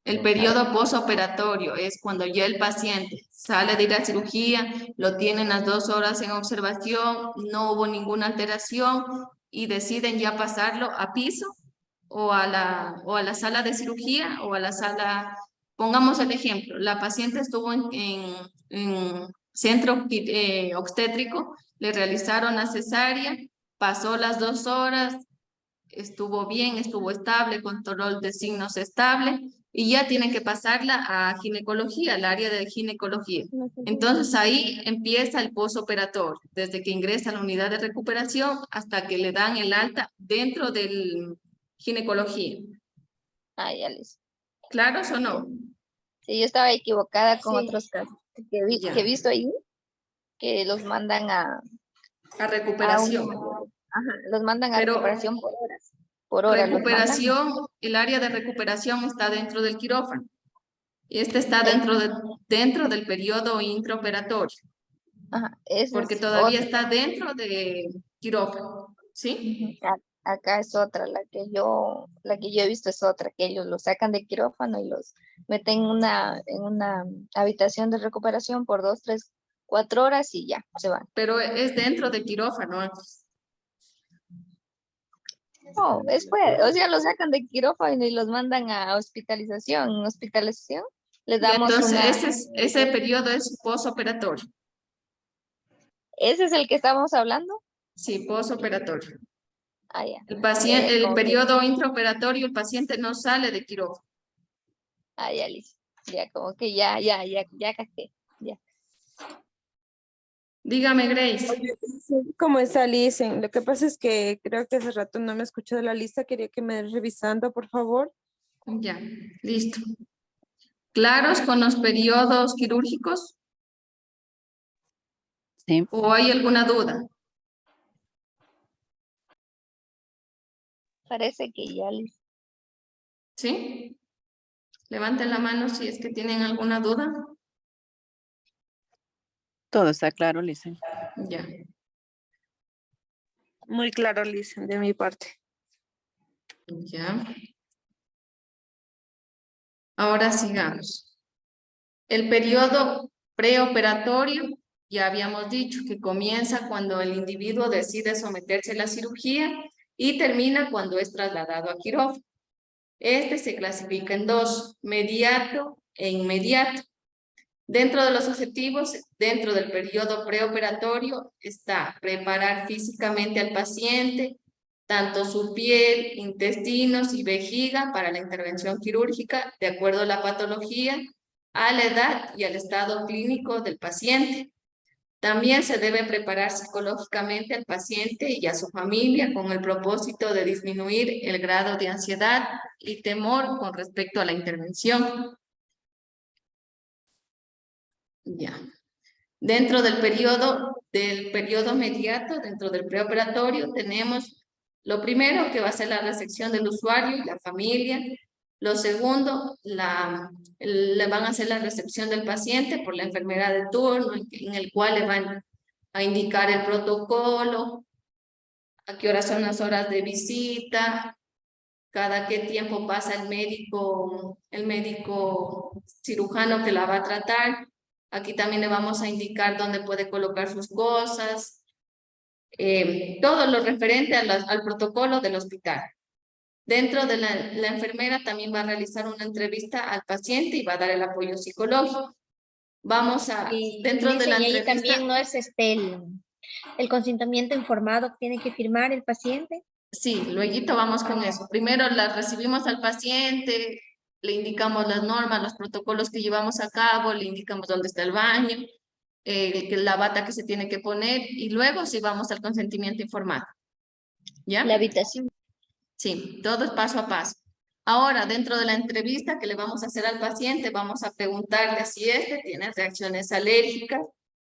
El periodo postoperatorio es cuando ya el paciente sale de ir a cirugía, lo tienen las 2 horas en observación, no hubo ninguna alteración y deciden ya pasarlo a piso o a la sala de cirugía o a la sala, pongamos el ejemplo, la paciente estuvo en centro obstétrico, le realizaron la cesárea, pasó las 2 horas, estuvo bien, estuvo estable, control de signos estable, y ya tienen que pasarla a ginecología, al área de ginecología. Entonces ahí empieza el postoperatorio, desde que ingresa a la unidad de recuperación hasta que le dan el alta dentro del ginecología. Ah, ya listo. ¿Claros o no? Sí, yo estaba equivocada con Sí. otros casos Ya. que he visto ahí, que los mandan A a recuperación. ajá, los mandan a Pero- recuperación por horas. Por horas los mandan. Recuperación, el área de recuperación está dentro del quirófano. Y este está Sí. dentro del periodo intraoperatorio, Ajá, esa porque es todavía otra. está dentro de quirófano, ¿sí? Ujú. Acá es otra, la que yo he visto es otra, que ellos los sacan de quirófano y los meten en una habitación de recuperación por 2, 3, 4 horas y ya, se van. Pero es dentro de quirófano antes. No, después, o sea, los sacan de quirófano y los mandan a hospitalización. En hospitalización les Y damos entonces ese periodo es postoperatorio. ¿Ese es el que estábamos hablando? Sí, postoperatorio. Ah, ya. El paciente, el Como que- periodo intraoperatorio, el paciente no sale de quirófano. Ah, ya, listo. Ya, como que ya capté. Ya. Dígame, Grace. Oye, ¿cómo está, Licen? Lo que pasa es que creo que hace rato no me escuchó de la lista. Quería que me des revisando, por favor. Ya, listo. ¿Claros con los periodos quirúrgicos? Sí. ¿O hay alguna duda? Parece que ya, listo. ¿Sí? Levanten la mano si es que tienen alguna duda. Todo está claro, Licen. Ya. Muy claro, Licen, de mi parte. Ya. Ahora sigamos. El periodo preoperatorio, ya habíamos dicho que comienza cuando el individuo decide someterse a la cirugía y termina cuando es trasladado a quirófano. Este se clasifica en dos, mediato e inmediato. Dentro de los objetivos, dentro del periodo preoperatorio, está preparar físicamente al paciente, tanto su piel, intestinos y vejiga para la intervención quirúrgica, de acuerdo a la patología, a la edad y al estado clínico del paciente. También se debe preparar psicológicamente al paciente y a su familia con el propósito de disminuir el grado de ansiedad y temor con respecto a la intervención. Ya. Dentro del periodo mediato, dentro del preoperatorio, tenemos lo primero que va a ser la resección del usuario y la familia. Lo segundo, le van a hacer la recepción del paciente por la enfermera de turno, en el cual le van a indicar el protocolo, a qué horas son las horas de visita, cada qué tiempo pasa el médico cirujano que la va a tratar. Aquí también le vamos a indicar dónde puede colocar sus cosas, todo lo referente al protocolo del hospital. Dentro de la enfermera también va a realizar una entrevista al paciente y va a dar el apoyo psicológico. Vamos a, dentro de la y ahí entrevista... también no es el consentimiento informado que tiene que firmar el paciente. Sí, luego vamos con eso. Primero la recibimos al paciente, le indicamos las normas, los protocolos que llevamos a cabo, le indicamos dónde está el baño, la bata que se tiene que poner y luego sí vamos al consentimiento informado. ¿Ya? La habitación. Sí, todo es paso a paso. Ahora, dentro de la entrevista que le vamos a hacer al paciente, vamos a preguntarle si tiene reacciones alérgicas,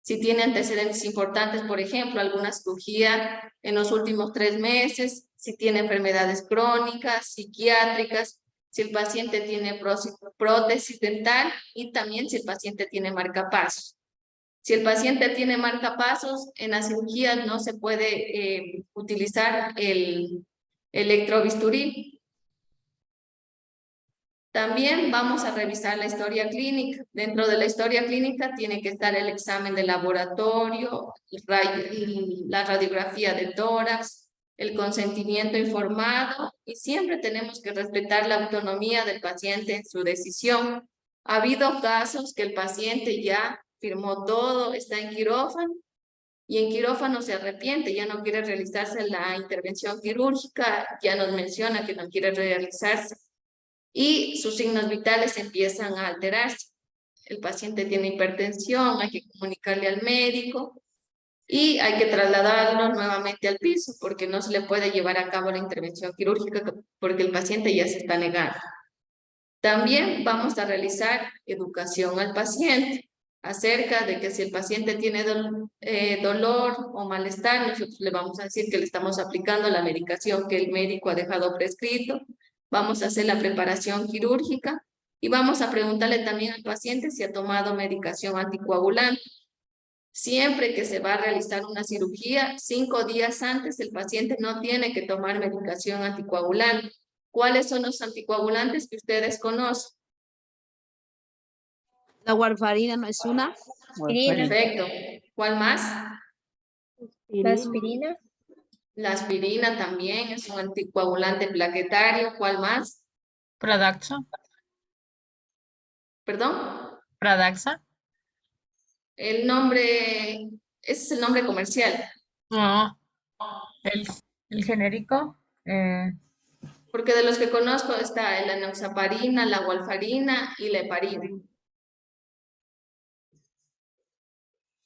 si tiene antecedentes importantes, por ejemplo, alguna cirugía en los últimos 3 meses, si tiene enfermedades crónicas, psiquiátricas, si el paciente tiene prótesis dental y también si el paciente tiene marcapasos. Si el paciente tiene marcapasos, en las cirugías no se puede utilizar el electrobisturí. También vamos a revisar la historia clínica. Dentro de la historia clínica tiene que estar el examen de laboratorio, la radiografía de tórax, el consentimiento informado y siempre tenemos que respetar la autonomía del paciente en su decisión. Ha habido casos que el paciente ya firmó todo, está en quirófano y en quirófano se arrepiente, ya no quiere realizarse la intervención quirúrgica, ya nos menciona que no quiere realizarse. y sus signos vitales empiezan a alterarse. El paciente tiene hipertensión, hay que comunicarle al médico y hay que trasladarlo nuevamente al piso porque no se le puede llevar a cabo la intervención quirúrgica porque el paciente ya se está negando. También vamos a realizar educación al paciente acerca de que si el paciente tiene dolor o malestar, nosotros le vamos a decir que le estamos aplicando la medicación que el médico ha dejado prescrito, vamos a hacer la preparación quirúrgica y vamos a preguntarle también al paciente si ha tomado medicación anticoagulante. Siempre que se va a realizar una cirugía, 5 días antes el paciente no tiene que tomar medicación anticoagulante. ¿Cuáles son los anticoagulantes que ustedes conocen? La warfarina no es una. Perfecto. ¿Cuál más? La aspirina. La aspirina también es un anticoagulante plaquetario. ¿Cuál más? Pradaxa. ¿Perdón? Pradaxa. El nombre, ese es el nombre comercial. No. El genérico. Porque de los que conozco está la enoxaparina, la warfarina y la heparina.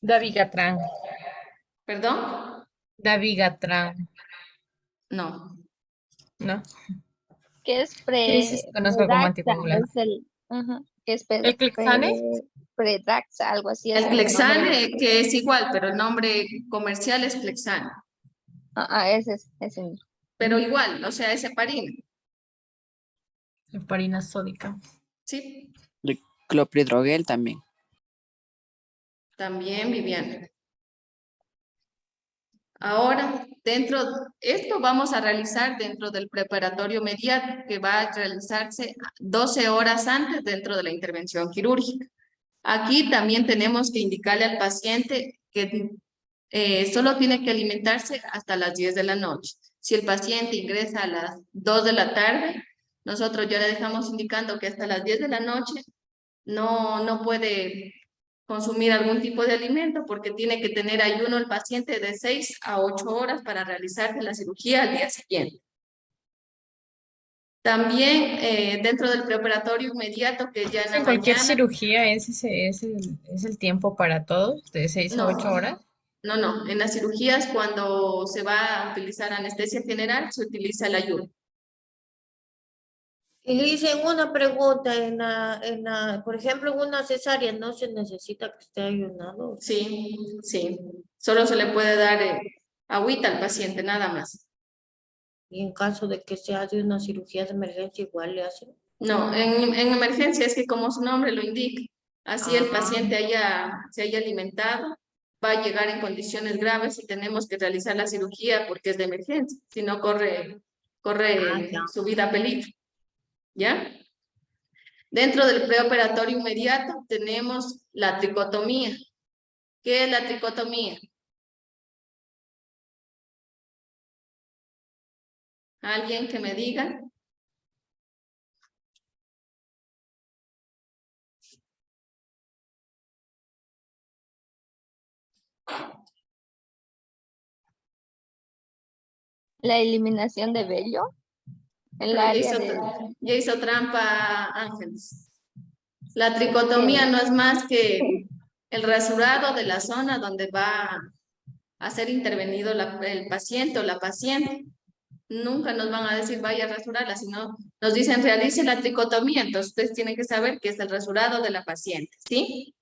Dabigatran. ¿Perdón? Dabigatran. No. ¿No? ¿Qué es Sí, sí, conozco como anticoagulante. Es el, ¿qué es ¿El Clexane? Predaxa, algo así. El Clexane, que es igual, pero el nombre comercial es Clexane. Ese es ese mismo. Pero igual, o sea, es heparina. Heparina sódica. Sí. Clopidogrel también. También, Viviana. Ahora, esto vamos a realizar dentro del preparatorio medial que va a realizarse 12 horas antes dentro de la intervención quirúrgica. Aquí también tenemos que indicarle al paciente que solo tiene que alimentarse hasta las 10 de la noche. Si el paciente ingresa a las 2 de la tarde, nosotros ya le dejamos indicando que hasta las 10 de la noche no puede consumir algún tipo de alimento porque tiene que tener ayuno el paciente de 6 a 8 horas para realizarse la cirugía al día siguiente. También dentro del preoperatorio inmediato que ya en la En cualquier mañana. cirugía es el tiempo para todos, de 6 a 8 horas. No. En las cirugías cuando se va a utilizar anestesia general se utiliza el ayuno. Y le dicen una pregunta, por ejemplo, en una cesárea no se necesita que esté ayunado. Sí. Solo se le puede dar agüita al paciente, nada más. Y en caso de que sea de una cirugía de emergencia, igual le hacen. No, en emergencia es que como su nombre lo indica, así el paciente se haya alimentado, va a llegar en condiciones graves y tenemos que realizar la cirugía porque es de emergencia, si no corre su vida a peligro. ¿Ya? Dentro del preoperatorio inmediato tenemos la tricotomía. ¿Qué es la tricotomía? ¿Alguien que me diga? La eliminación de vello. Ya hizo trampa, Ángeles. La tricotomía no es más que el rasurado de la zona donde va a ser intervenido el paciente o la paciente. Nunca nos van a decir vaya a rasurarla, sino nos dicen realice la tricotomía. Entonces ustedes tienen que saber que es el rasurado de la paciente, ¿sí?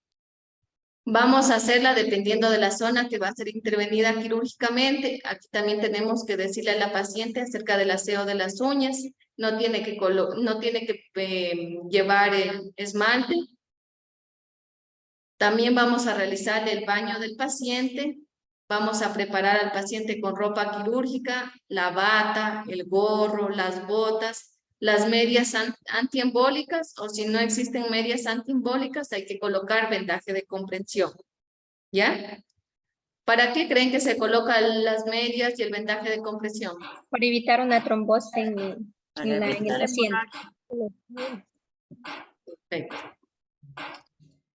Vamos a hacerla dependiendo de la zona que va a ser intervenida quirúrgicamente. Aquí también tenemos que decirle a la paciente acerca del aseo de las uñas. No tiene que llevar el esmalte. También vamos a realizar el baño del paciente. Vamos a preparar al paciente con ropa quirúrgica, la bata, el gorro, las botas, las medias antiembólicas, o si no existen medias antiembólicas, hay que colocar vendaje de comprensión. ¿Ya? ¿Para qué creen que se colocan las medias y el vendaje de compresión? Para evitar una trombosis en el paciente. Perfecto.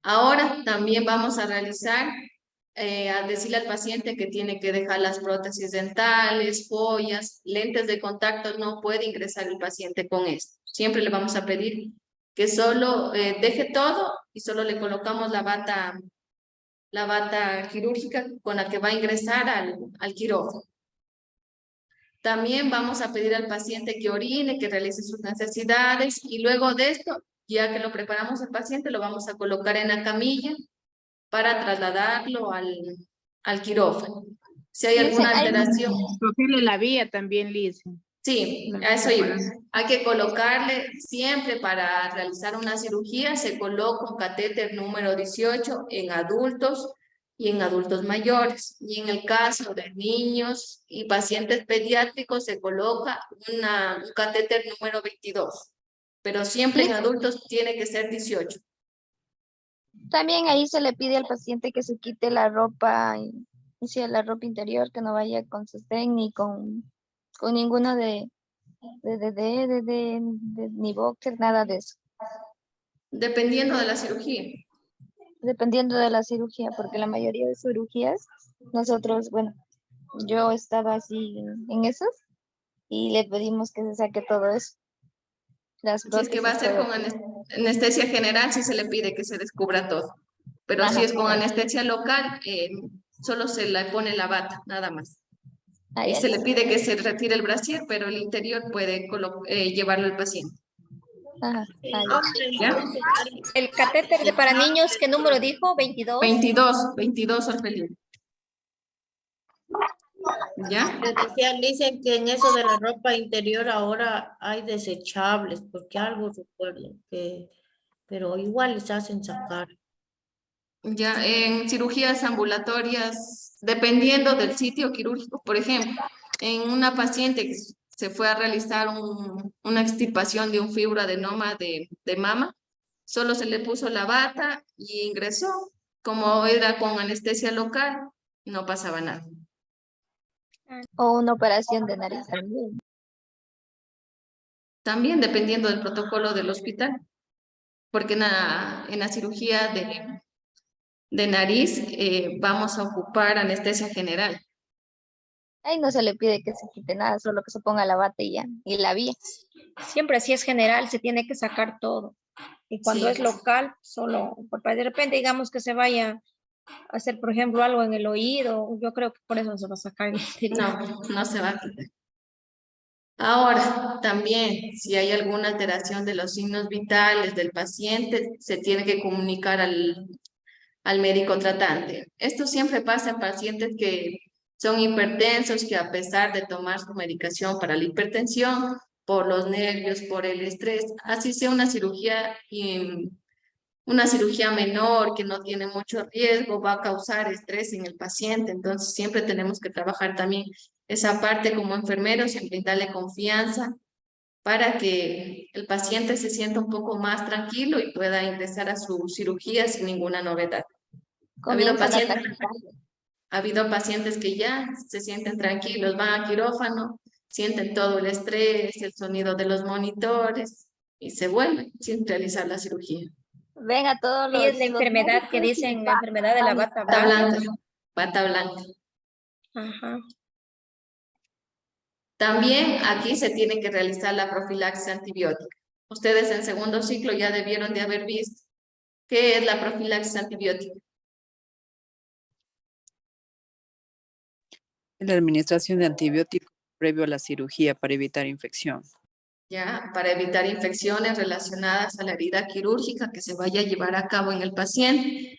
Ahora también vamos a realizar a decirle al paciente que tiene que dejar las prótesis dentales, joyas, lentes de contacto, no puede ingresar el paciente con esto. Siempre le vamos a pedir que solo deje todo y solo le colocamos la bata quirúrgica con la que va a ingresar al quirófano. También vamos a pedir al paciente que orine, que realice sus necesidades y luego de esto, ya que lo preparamos al paciente, lo vamos a colocar en la camilla para trasladarlo al quirófano. Si hay alguna alteración. Cogerle la vía también, Liz. Sí, a eso iba. Hay que colocarle siempre para realizar una cirugía, se coloca un catéter número 18 en adultos y en adultos mayores. Y en el caso de niños y pacientes pediátricos se coloca un catéter número 22. Pero siempre en adultos tiene que ser 18. También ahí se le pide al paciente que se quite la ropa, la ropa interior, que no vaya con sostén ni con ninguno ni boxer, nada de eso. Dependiendo de la cirugía. Dependiendo de la cirugía, porque la mayoría de cirugías, nosotros, bueno, yo estaba así en esos y le pedimos que se saque todo eso. Si es que va a ser con anestesia general, sí se le pide que se descubra todo. Pero si es con anestesia local, solo se le pone la bata, nada más. Y se le pide que se retire el brasier, pero el interior puede llevarlo el paciente. ¿Ya? El catéter para niños, ¿qué número dijo? 22. 22, Orfelino. ¿Ya? Dicen que en eso de la ropa interior ahora hay desechables, porque algo recuerdo que, pero igual les hacen sacar. Ya, en cirugías ambulatorias, dependiendo del sitio quirúrgico, por ejemplo, en una paciente que se fue a realizar una extirpación de un fibroadenoma de mama, solo se le puso la bata y ingresó. Como era con anestesia local, no pasaba nada. O una operación de nariz también. También dependiendo del protocolo del hospital, porque en la cirugía de nariz vamos a ocupar anestesia general. Ahí no se le pide que se quite nada, solo que se ponga la bata y ya, y la vía. Siempre si es general se tiene que sacar todo. Y cuando es local, solo, porque de repente digamos que se vaya a hacer, por ejemplo, algo en el oído, yo creo que por eso no se va a sacar el interior. No se va a quitar. Ahora, también, si hay alguna alteración de los signos vitales del paciente, se tiene que comunicar al médico tratante. Esto siempre pasa en pacientes que son hipertensos, que a pesar de tomar su medicación para la hipertensión, por los nervios, por el estrés, así sea una cirugía menor que no tiene mucho riesgo, va a causar estrés en el paciente. Entonces, siempre tenemos que trabajar también esa parte como enfermeros en brindarle confianza para que el paciente se sienta un poco más tranquilo y pueda ingresar a su cirugía sin ninguna novedad. Ha habido pacientes que ya se sienten tranquilos, van a quirófano, sienten todo el estrés, el sonido de los monitores y se vuelven sin realizar la cirugía. Ven a todos los... Sí, es la enfermedad que dicen, la enfermedad de la bata blanca. Bata blanca. Ajá. También aquí se tiene que realizar la profilaxis antibiótica. Ustedes en segundo ciclo ya debieron de haber visto qué es la profilaxis antibiótica. La administración de antibióticos previo a la cirugía para evitar infección. Ya, para evitar infecciones relacionadas a la herida quirúrgica que se vaya a llevar a cabo en el paciente.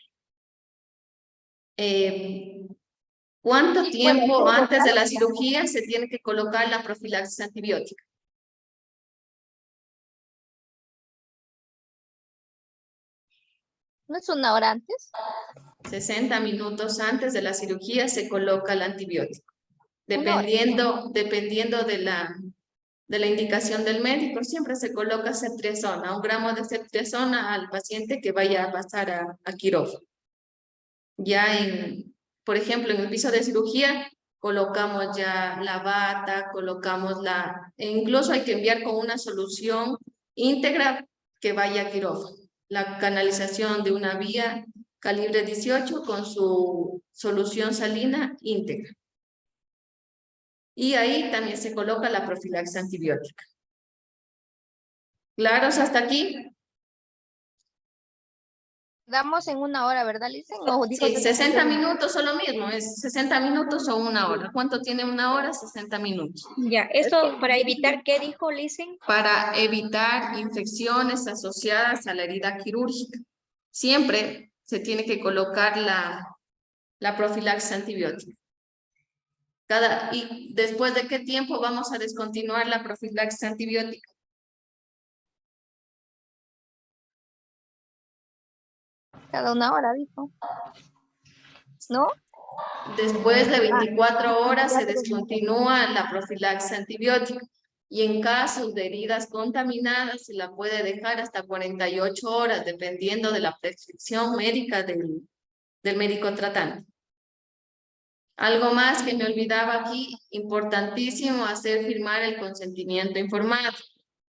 ¿Cuánto tiempo antes de la cirugía se tiene que colocar la profilaxis antibiótica? ¿No es una hora antes? 60 minutos antes de la cirugía se coloca el antibiótico. Dependiendo de la indicación del médico, siempre se coloca ceftriaxona, 1 gramo de ceftriaxona al paciente que vaya a pasar a quirófano. Ya por ejemplo, en el piso de cirugía, colocamos ya la bata, incluso hay que enviar con una solución íntegra que vaya a quirófano. La canalización de una vía calibre 18 con su solución salina íntegra. Y ahí también se coloca la profilaxis antibiótica. ¿Claros hasta aquí? Damos en 1 hora, ¿verdad, Licen? ¿O dijo Sí, 60 minutos? minutos o lo mismo, es 60 minutos o 1 hora. ¿Cuánto tiene 1 hora? 60 minutos. Ya, esto para evitar, ¿qué dijo Licen? Para evitar infecciones asociadas a la herida quirúrgica. Siempre se tiene que colocar la profilaxis antibiótica. ¿Y después de qué tiempo vamos a descontinuar la profilaxis antibiótica? Cada 1 hora, dijo. ¿No? Después de 24 horas se descontinúa la profilaxis antibiótica y en casos de heridas contaminadas se la puede dejar hasta 48 horas dependiendo de la prescripción médica del médico tratante. Algo más que me olvidaba aquí, importantísimo, hacer firmar el consentimiento informado.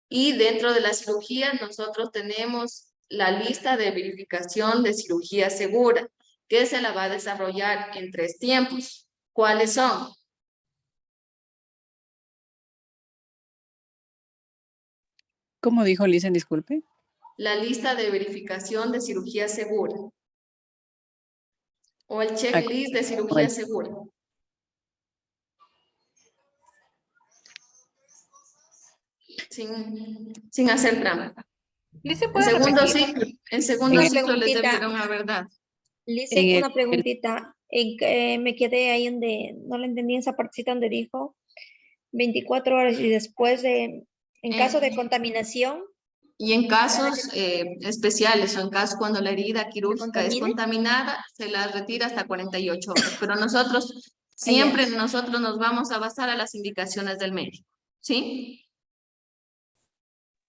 Y dentro de la cirugía nosotros tenemos la lista de verificación de cirugía segura, que se la va a desarrollar en 3 tiempos. ¿Cuáles son? ¿Cómo dijo Lisen? Disculpe. La lista de verificación de cirugía segura. O el checklist de cirugía segura. Sin hacer trampa. En segundo ciclo les debieron haber dado. Licen, una preguntita. Me quedé ahí donde no le entendí esa partecita donde dijo 24 horas y después en caso de contaminación. Y en casos especiales o en casos cuando la herida quirúrgica es contaminada, se la retira hasta 48 horas. Pero nosotros, siempre nosotros nos vamos a basar a las indicaciones del médico. ¿Sí?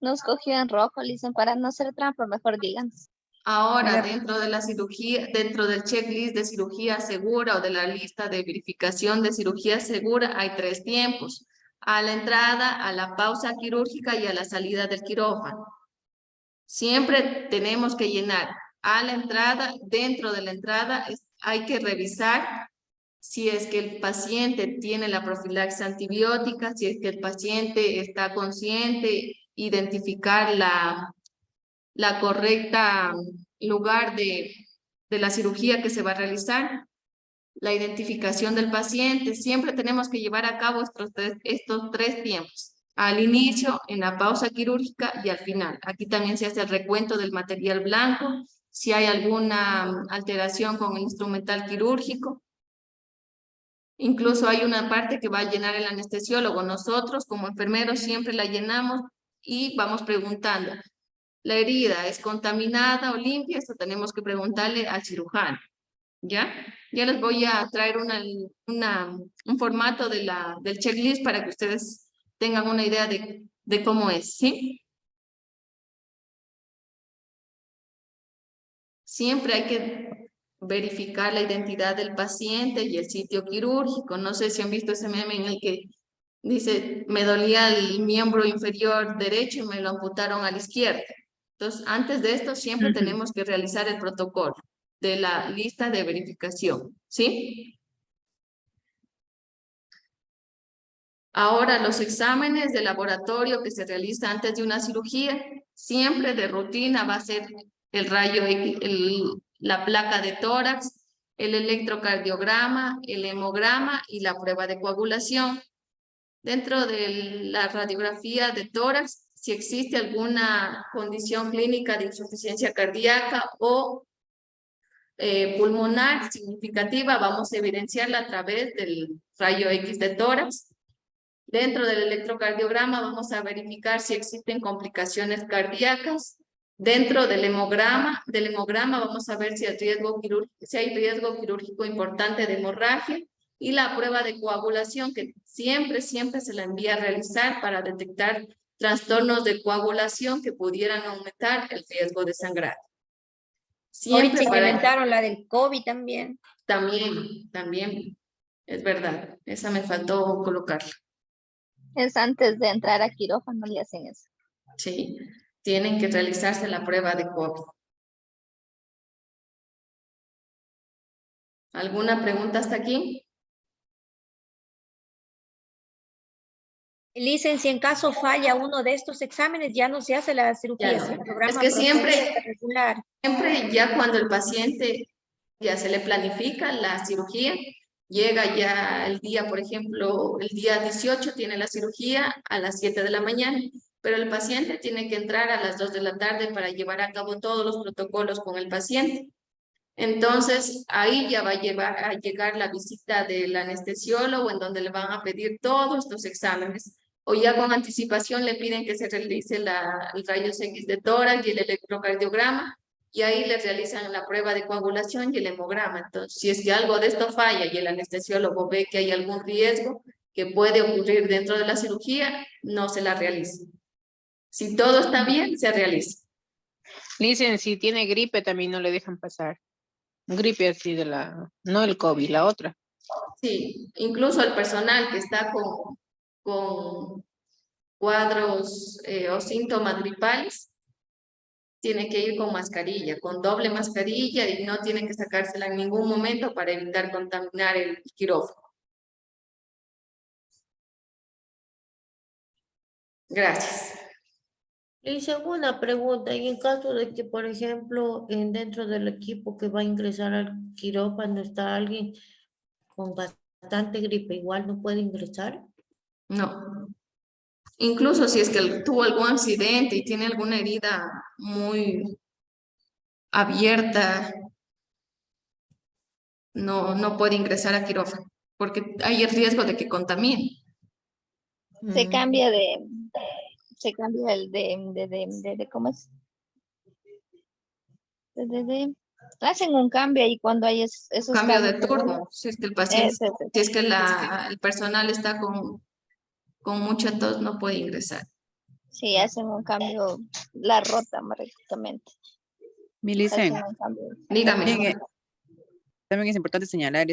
Nos cogió en rojo, Licen, para no hacer trampa, mejor díganos. Ahora, dentro de la cirugía, dentro del checklist de cirugía segura o de la lista de verificación de cirugía segura, hay 3 tiempos. A la entrada, a la pausa quirúrgica y a la salida del quirófano. Siempre tenemos que llenar a la entrada, dentro de la entrada hay que revisar si es que el paciente tiene la profilaxis antibiótica, si es que el paciente está consciente, identificar la correcta lugar de la cirugía que se va a realizar, la identificación del paciente. Siempre tenemos que llevar a cabo estos 3 tiempos. Al inicio, en la pausa quirúrgica y al final. Aquí también se hace el recuento del material blanco, si hay alguna alteración con el instrumental quirúrgico. Incluso hay una parte que va a llenar el anestesiólogo. Nosotros como enfermeros siempre la llenamos y vamos preguntando. ¿La herida es contaminada o limpia? Esto tenemos que preguntarle al cirujano. ¿Ya? Ya les voy a traer un formato del checklist para que ustedes tengan una idea de cómo es, ¿sí? Siempre hay que verificar la identidad del paciente y el sitio quirúrgico. No sé si han visto ese meme en el que dice, me dolía el miembro inferior derecho y me lo amputaron a la izquierda. Entonces, antes de esto siempre tenemos que realizar el protocolo de la lista de verificación, ¿sí? Ahora, los exámenes de laboratorio que se realizan antes de una cirugía, siempre de rutina va a ser el rayo X, la placa de tórax, el electrocardiograma, el hemograma y la prueba de coagulación. Dentro de la radiografía de tórax, si existe alguna condición clínica de insuficiencia cardíaca o pulmonar significativa, vamos a evidenciarla a través del rayo X de tórax. Dentro del electrocardiograma vamos a verificar si existen complicaciones cardíacas. Dentro del hemograma vamos a ver si hay riesgo quirúrgico importante de hemorragia. Y la prueba de coagulación que siempre se la envía a realizar para detectar trastornos de coagulación que pudieran aumentar el riesgo de sangrado. Ahorita implementaron la del COVID también. También, es verdad, esa me faltó colocarla. Es antes de entrar a quirófano y hacen eso. Sí, tienen que realizarse la prueba de COVID. ¿Alguna pregunta hasta aquí? Licen, si en caso falla uno de estos exámenes, ya no se hace la cirugía, Ya no. si el programa Es que siempre- procede regular. Siempre ya cuando el paciente ya se le planifica la cirugía, llega ya el día, por ejemplo, el día 18 tiene la cirugía a las 7 de la mañana, pero el paciente tiene que entrar a las 2 de la tarde para llevar a cabo todos los protocolos con el paciente. Entonces, ahí ya va a llegar la visita del anestesiólogo en donde le van a pedir todos estos exámenes. O ya con anticipación le piden que se realice el rayos X de tórax y el electrocardiograma, y ahí le realizan la prueba de coagulación y el hemograma. Entonces, si es que algo de esto falla y el anestesiólogo ve que hay algún riesgo que puede ocurrir dentro de la cirugía, no se la realiza. Si todo está bien, se realiza. Dicen, si tiene gripe también no le dejan pasar. Gripe así de no el COVID, la otra. Sí, incluso el personal que está con cuadros o síntomas gripales, tiene que ir con mascarilla, con doble mascarilla, y no tiene que sacársela en ningún momento para evitar contaminar el quirófano. Gracias. Y segunda pregunta, y en caso de que, por ejemplo, dentro del equipo que va a ingresar al quirófano está alguien con bastante gripe, igual no puede ingresar. No. Incluso si es que tuvo algún accidente y tiene alguna herida muy abierta, no puede ingresar a quirófano, porque hay el riesgo de que contamine. Se cambia el ¿cómo es? Hacen un cambio ahí cuando hay esos Cambio de cambios. turno, si es que el paciente, Ese. si es que el personal está con mucha tos, no puede ingresar. Sí, hacen un cambio, la rota prácticamente. Milicen, Hacen un cambio. Dígame. también es importante señalar